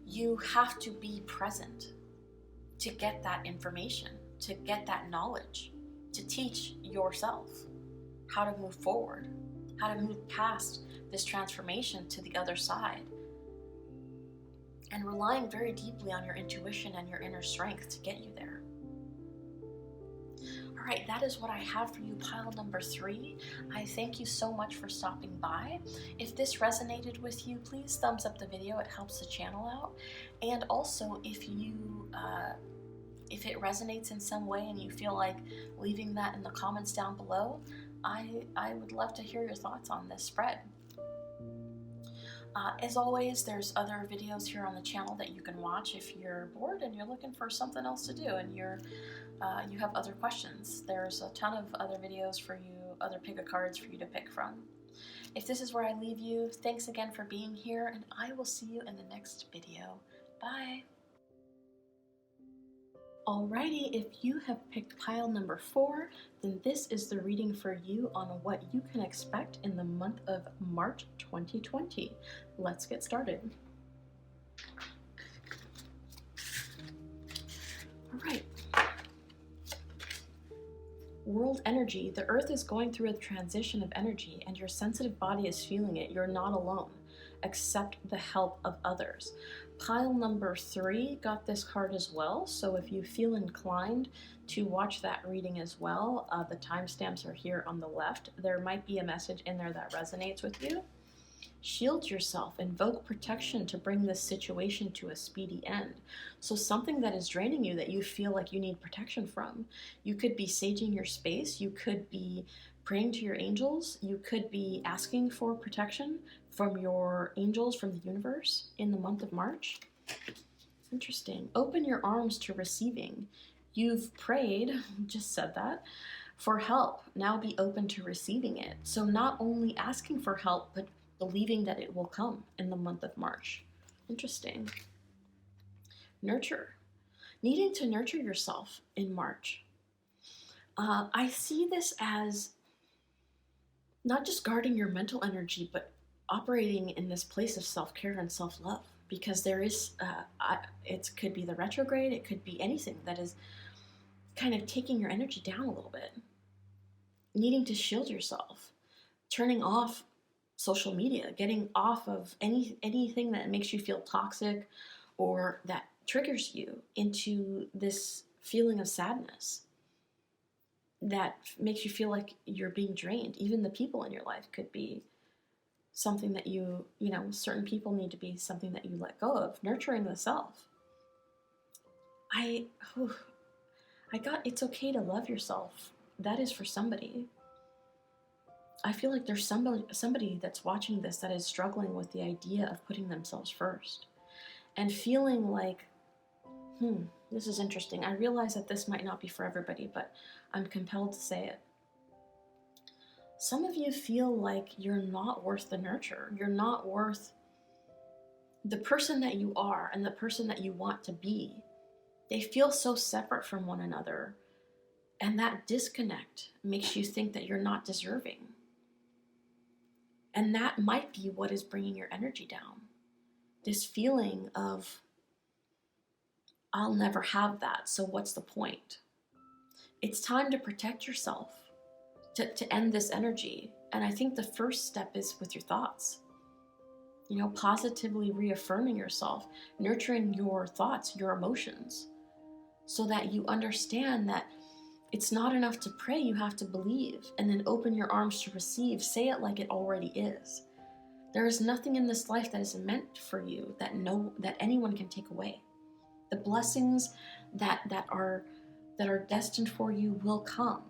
You have to be present to get that information, to get that knowledge, to teach yourself how to move forward, how to move past this transformation to the other side, and relying very deeply on your intuition and your inner strength to get you there. All right, that is what I have for you, pile number 3. I thank you so much for stopping by. If this resonated with you, please thumbs up the video. It helps the channel out. And also, if it resonates in some way and you feel like leaving that in the comments down below, I would love to hear your thoughts on this spread. As always, there's other videos here on the channel that you can watch if you're bored and you're looking for something else to do and you have other questions. There's a ton of other videos for you, other pick a cards for you to pick from. If this is where I leave you, thanks again for being here, and I will see you in the next video. Bye! Alrighty, if you have picked pile number 4, then this is the reading for you on what you can expect in the month of March 2020. Let's get started. Alright. World energy. The earth is going through a transition of energy and your sensitive body is feeling it. You're not alone. accept the help of others. Pile number 3 got this card as well, so if you feel inclined to watch that reading as well, the timestamps are here on the left. There might be a message in there that resonates with you. Shield yourself, invoke protection to bring this situation to a speedy end. So something that is draining you that you feel like you need protection from. You could be saging your space, you could be praying to your angels, you could be asking for protection from your angels from the universe in the month of March. Interesting. Open your arms to receiving. You've prayed, just said that, for help. Now be open to receiving it. So not only asking for help, but believing that it will come in the month of March. Interesting. Nurture. Needing to nurture yourself in March. I see this as not just guarding your mental energy, but operating in this place of self-care and self-love. Because there is, it could be the retrograde, it could be anything that is kind of taking your energy down a little bit. Needing to shield yourself. Turning off social media, getting off of anything that makes you feel toxic or that triggers you into this feeling of sadness that makes you feel like you're being drained. Even the people in your life could be something that you know, certain people need to be something that you let go of. Nurturing the self. I got it's okay to love yourself. That is for somebody. I feel like there's somebody that's watching this that is struggling with the idea of putting themselves first and feeling like, this is interesting. I realize that this might not be for everybody, but I'm compelled to say it. Some of you feel like you're not worth the nurture. You're not worth the person that you are and the person that you want to be. They feel so separate from one another, and that disconnect makes you think that you're not deserving. And that might be what is bringing your energy down. This feeling of, I'll never have that, so what's the point? It's time to protect yourself, to end this energy. And I think the first step is with your thoughts. You know, positively reaffirming yourself, nurturing your thoughts, your emotions, so that you understand that it's not enough to pray, you have to believe, and then open your arms to receive. Say it like it already is. There is nothing in this life that is meant for you that anyone can take away. The blessings that are destined for you will come.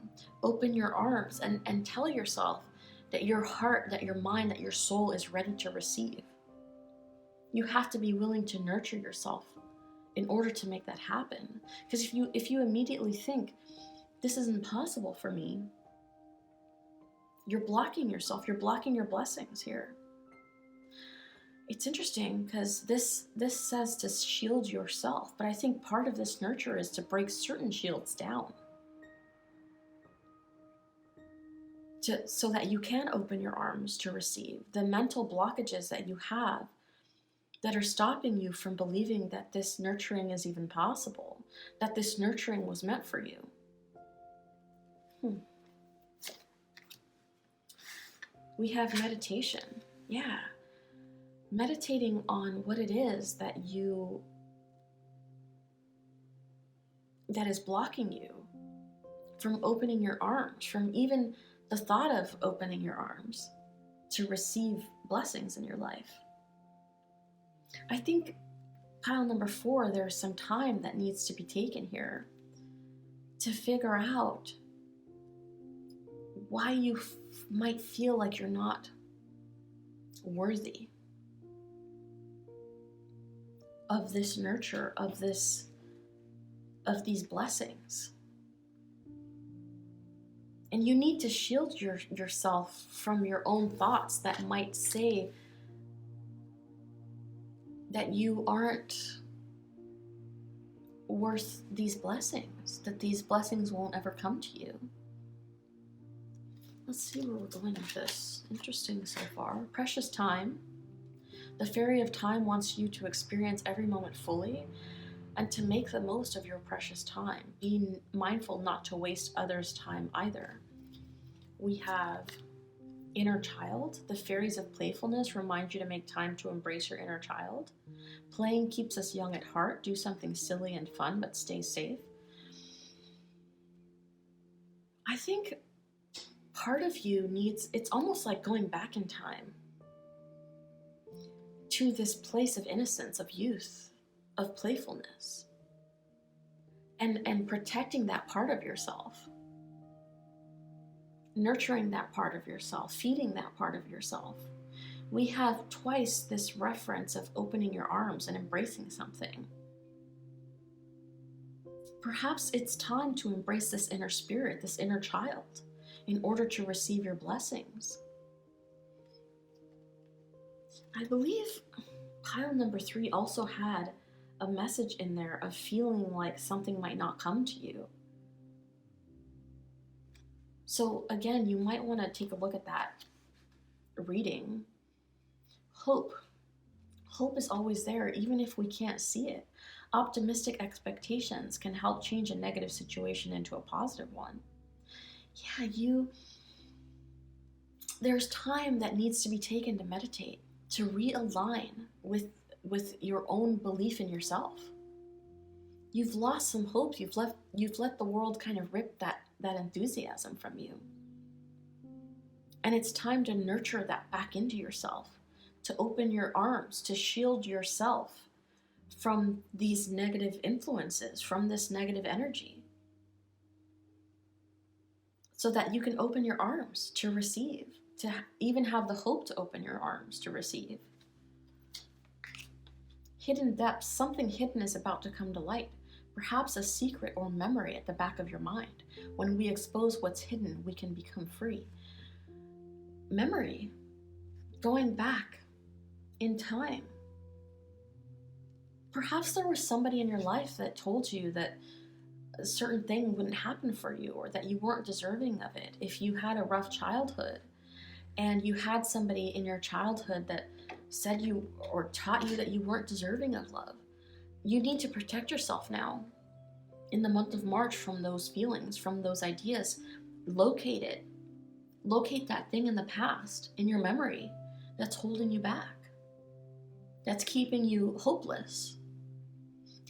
Open your arms and tell yourself that your heart, that your mind, that your soul is ready to receive. You have to be willing to nurture yourself in order to make that happen. Because if you immediately think, this is impossible for me, you're blocking yourself, you're blocking your blessings here. It's interesting because this says to shield yourself, but I think part of this nurture is to break certain shields down. So that you can open your arms to receive. The mental blockages that you have that are stopping you from believing that this nurturing is even possible, that this nurturing was meant for you. We have meditation. Yeah. Meditating on what it is that is blocking you from opening your arms, from even the thought of opening your arms to receive blessings in your life. I think pile number 4, there's some time that needs to be taken here to figure out why you might feel like you're not worthy of this nurture, of these blessings. And you need to shield yourself from your own thoughts that might say that you aren't worth these blessings, that these blessings won't ever come to you. Let's see where we're going with this. Interesting so far. Precious time. The fairy of time wants you to experience every moment fully and to make the most of your precious time. Being mindful not to waste others' time either. We have inner child. The fairies of playfulness remind you to make time to embrace your inner child. Playing keeps us young at heart. Do something silly and fun, but stay safe. I think part of you needs, it's almost like going back in time to this place of innocence, of youth, of playfulness, and protecting that part of yourself, nurturing that part of yourself, feeding that part of yourself. We have twice this reference of opening your arms and embracing something. Perhaps it's time to embrace this inner spirit, this inner child, in order to receive your blessings. I believe pile number 3 also had a message in there of feeling like something might not come to you. So again, you might want to take a look at that reading. Hope. Hope is always there, even if we can't see it. Optimistic expectations can help change a negative situation into a positive one. Yeah, there's time that needs to be taken to meditate, to realign with your own belief in yourself. You've lost some hope. You've let the world kind of rip that enthusiasm from you. And it's time to nurture that back into yourself, to open your arms, to shield yourself from these negative influences, from this negative energy, so that you can open your arms to receive, to even have the hope to open your arms to receive. Hidden depths, something hidden is about to come to light, perhaps a secret or memory at the back of your mind. When we expose what's hidden, we can become free. Memory, going back in time. Perhaps there was somebody in your life that told you that a certain thing wouldn't happen for you, or that you weren't deserving of it. If you had a rough childhood and you had somebody in your childhood that said you or taught you that you weren't deserving of love, you need to protect yourself now in the month of March from those feelings, from those ideas. Locate it. Locate that thing in the past, in your memory, that's holding you back, that's keeping you hopeless,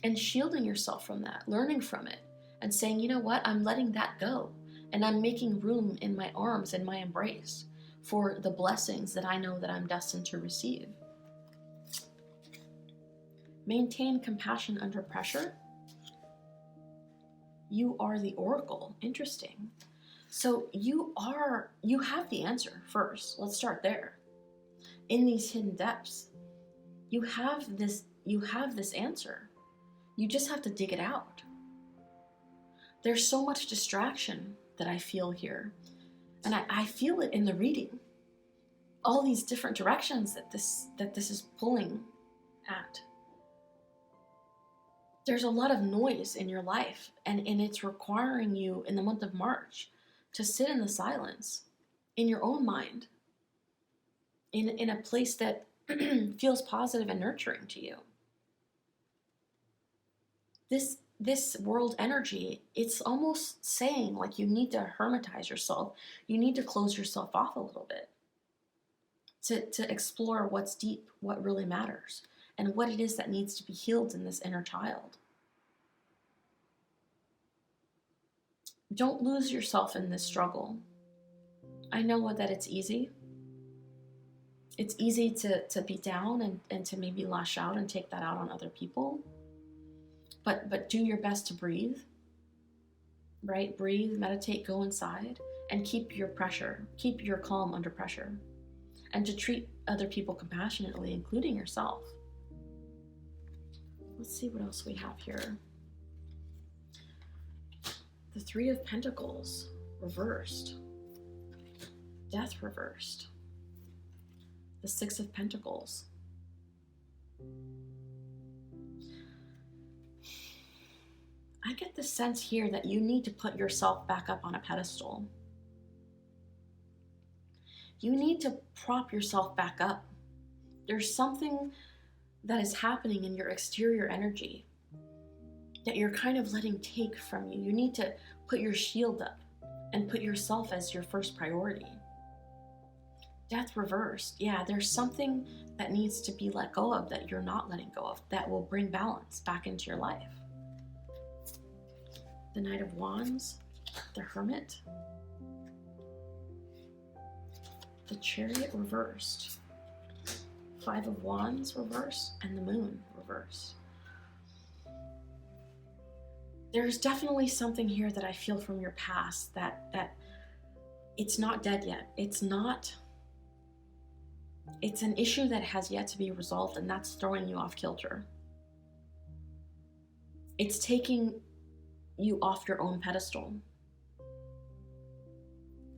and shielding yourself from that, learning from it, and saying, you know what, I'm letting that go, and I'm making room in my arms and my embrace for the blessings that I know that I'm destined to receive. Maintain compassion under pressure. You are the oracle. Interesting. So you have the answer first. Let's start there. In these hidden depths, you have this answer. You just have to dig it out. There's so much distraction that I feel here. And I feel it in the reading. All these different directions that this is pulling at. There's a lot of noise in your life, and it's requiring you in the month of March to sit in the silence, in your own mind, in a place that feels positive and nurturing to you. This world energy, it's almost saying like you need to hermitize yourself. You need to close yourself off a little bit to explore what's deep, what really matters, and what it is that needs to be healed in this inner child. Don't lose yourself in this struggle. I know that it's easy. It's easy to be down and to maybe lash out and take that out on other people. But do your best to breathe, right? Breathe, meditate, go inside, and keep your calm under pressure. And to treat other people compassionately, including yourself. Let's see what else we have here. The 3 of Pentacles, reversed. Death reversed. The 6 of Pentacles. I get the sense here that you need to put yourself back up on a pedestal. You need to prop yourself back up. There's something that is happening in your exterior energy that you're kind of letting take from you. You need to put your shield up and put yourself as your first priority. Death reversed. Yeah, there's something that needs to be let go of that you're not letting go of that will bring balance back into your life. The Knight of Wands, the Hermit, the Chariot reversed, Five of Wands reversed, and the Moon reversed. There's definitely something here that I feel from your past that it's not dead yet. It's an issue that has yet to be resolved, and that's throwing you off kilter. It's taking you off your own pedestal.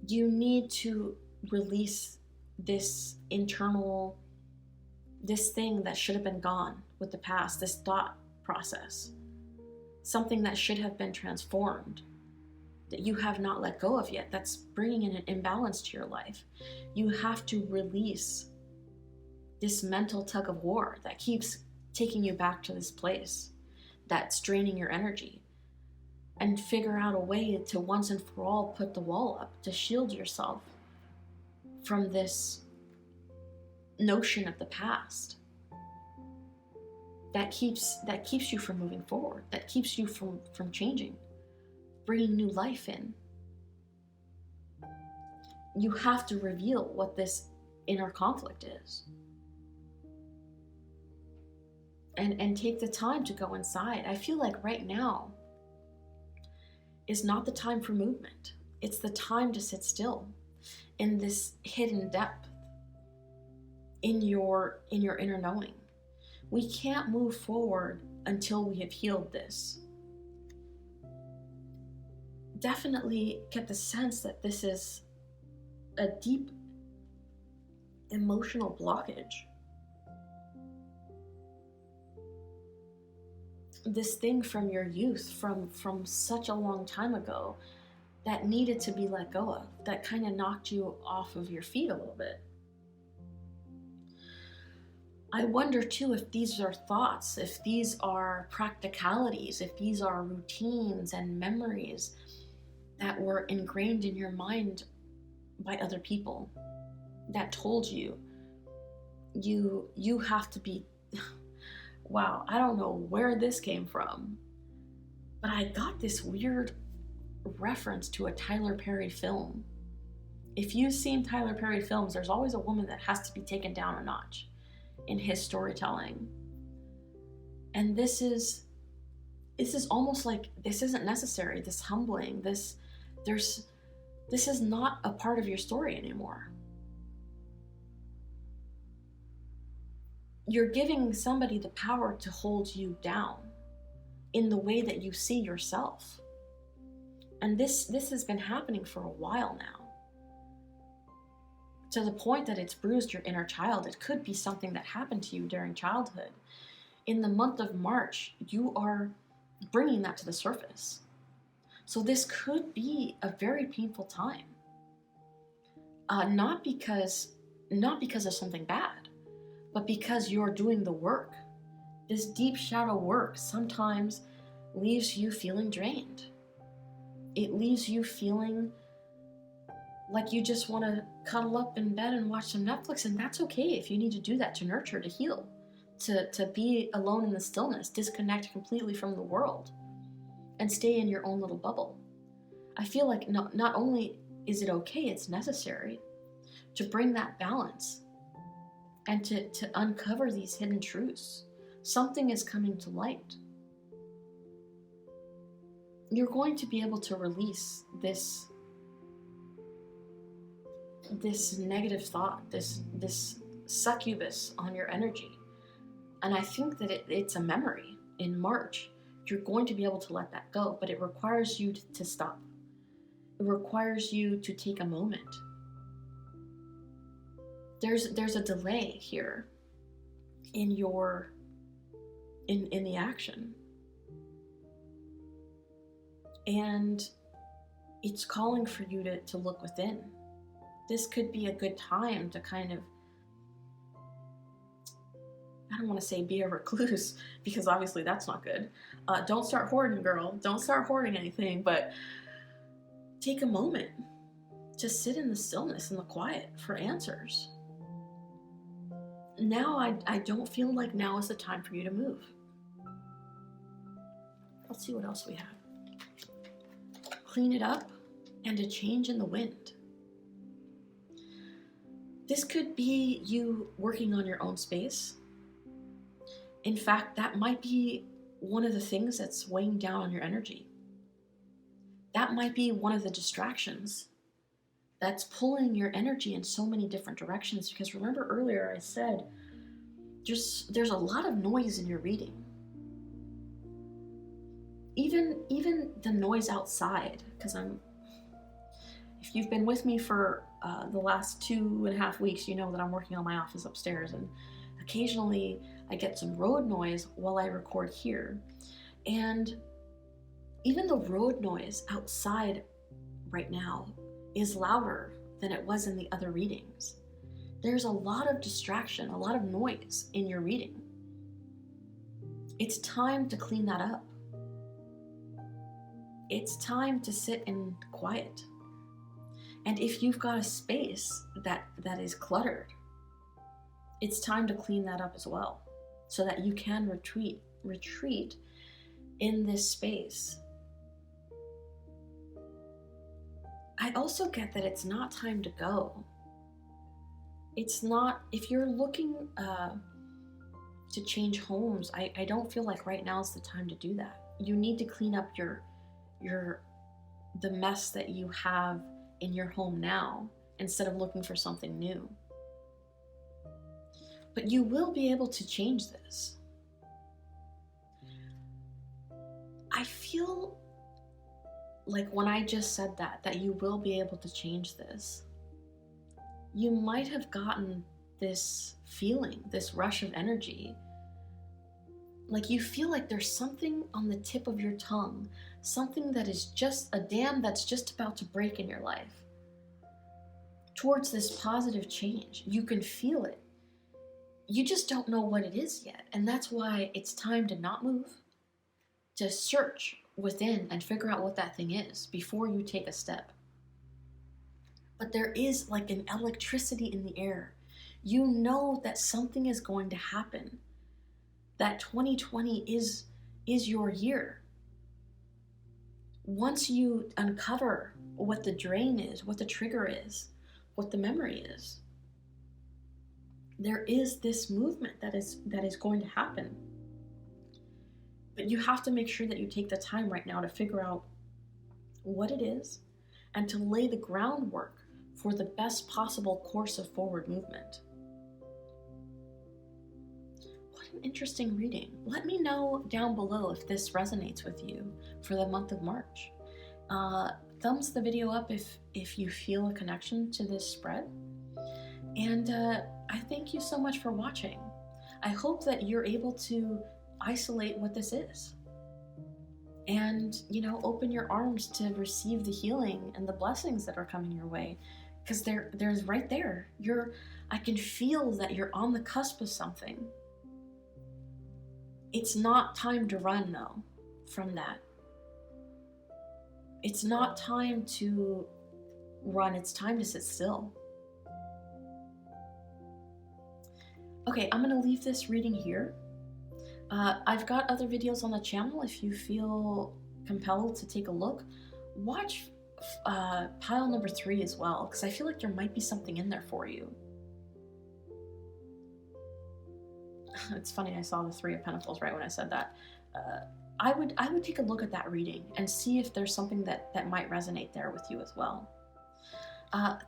You need to release this internal, this thing that should have been gone with the past, this thought process, something that should have been transformed, that you have not let go of yet, that's bringing in an imbalance to your life. You have to release this mental tug of war that keeps taking you back to this place that's draining your energy, and figure out a way to once and for all put the wall up to shield yourself from this notion of the past that keeps you from moving forward, that keeps you from changing, bringing new life in. You have to reveal what this inner conflict is. And take the time to go inside. I feel like right now is not the time for movement. It's the time to sit still in this hidden depth in your inner knowing. We can't move forward until we have healed this. Definitely get the sense that this is a deep emotional blockage. This thing from your youth, from such a long time ago, that needed to be let go of, that kind of knocked you off of your feet a little bit. I wonder too if these are thoughts, if these are practicalities, if these are routines and memories that were ingrained in your mind by other people that told you have to be. Wow, I don't know where this came from, but I got this weird reference to a Tyler Perry film. If you've seen Tyler Perry films, there's always a woman that has to be taken down a notch in his storytelling. And this is almost like, this isn't necessary, this humbling, this is not a part of your story anymore. You're giving somebody the power to hold you down in the way that you see yourself. And this has been happening for a while now, to the point that it's bruised your inner child. It could be something that happened to you during childhood. In the month of March, you are bringing that to the surface. So this could be a very painful time. Not because of something bad, but because you're doing the work. This deep shadow work sometimes leaves you feeling drained. It leaves you feeling like you just want to cuddle up in bed and watch some Netflix, and that's okay if you need to do that to nurture, to heal, to be alone in the stillness, disconnect completely from the world, and stay in your own little bubble. I feel like not only is it okay, it's necessary to bring that balance and to uncover these hidden truths. Something is coming to light. You're going to be able to release this negative thought, this succubus on your energy. And I think that it's a memory. In March, you're going to be able to let that go, but it requires you to stop. It requires you to take a moment. There's a delay here in the action. And it's calling for you to look within. This could be a good time to kind of, I don't want to say be a recluse, because obviously that's not good. Don't start hoarding, girl. Don't start hoarding anything, but take a moment to sit in the stillness and the quiet for answers. Now I don't feel like now is the time for you to move. Let's see what else we have. Clean it up and a change in the wind. This could be you working on your own space. In fact, that might be one of the things that's weighing down on your energy. That might be one of the distractions that's pulling your energy in so many different directions. Because remember earlier I said there's a lot of noise in your reading. Even the noise outside, because if you've been with me for the last 2.5 weeks, you know that I'm working on my office upstairs, and occasionally I get some road noise while I record here. And even the road noise outside right now is louder than it was in the other readings. There's a lot of distraction, a lot of noise in your reading. It's time to clean that up. It's time to sit in quiet. And if you've got a space that is cluttered, it's time to clean that up as well, so that you can retreat in this space. I also get that it's not time to go. It's not, if you're looking to change homes, I don't feel like right now is the time to do that. You need to clean up the mess that you have in your home now, instead of looking for something new. But you will be able to change this. I feel like when I just said that you will be able to change this, you might have gotten this feeling, this rush of energy. Like you feel like there's something on the tip of your tongue, something that is just a dam that's just about to break in your life towards this positive change. You can feel it. You just don't know what it is yet. And that's why it's time to not move, to search within and figure out what that thing is before you take a step. But there is like an electricity in the air. You know that something is going to happen. That 2020 is your year. Once you uncover what the drain is, what the trigger is, what the memory is, there is this movement that is going to happen. But you have to make sure that you take the time right now to figure out what it is and to lay the groundwork for the best possible course of forward movement. What an interesting reading. Let me know down below if this resonates with you for the month of March. Thumbs the video up if you feel a connection to this spread. And I thank you so much for watching. I hope that you're able to isolate what this is and, open your arms to receive the healing and the blessings that are coming your way, because there's right there. I can feel that you're on the cusp of something. It's not time to run though from that. It's not time to run, it's time to sit still. Okay, I'm gonna leave this reading here. I've got other videos on the channel. If you feel compelled to take a look, watch pile number 3 as well, because I feel like there might be something in there for you. It's funny, I saw the 3 of Pentacles right when I said that. I would take a look at that reading and see if there's something that might resonate there with you as well.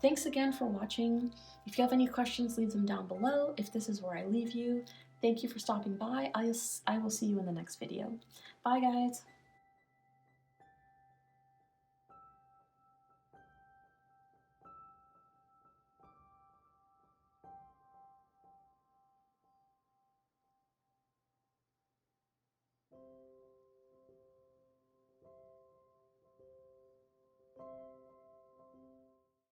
Thanks again for watching. If you have any questions, leave them down below. If this is where I leave you, thank you for stopping by. I will see you in the next video. Bye, guys.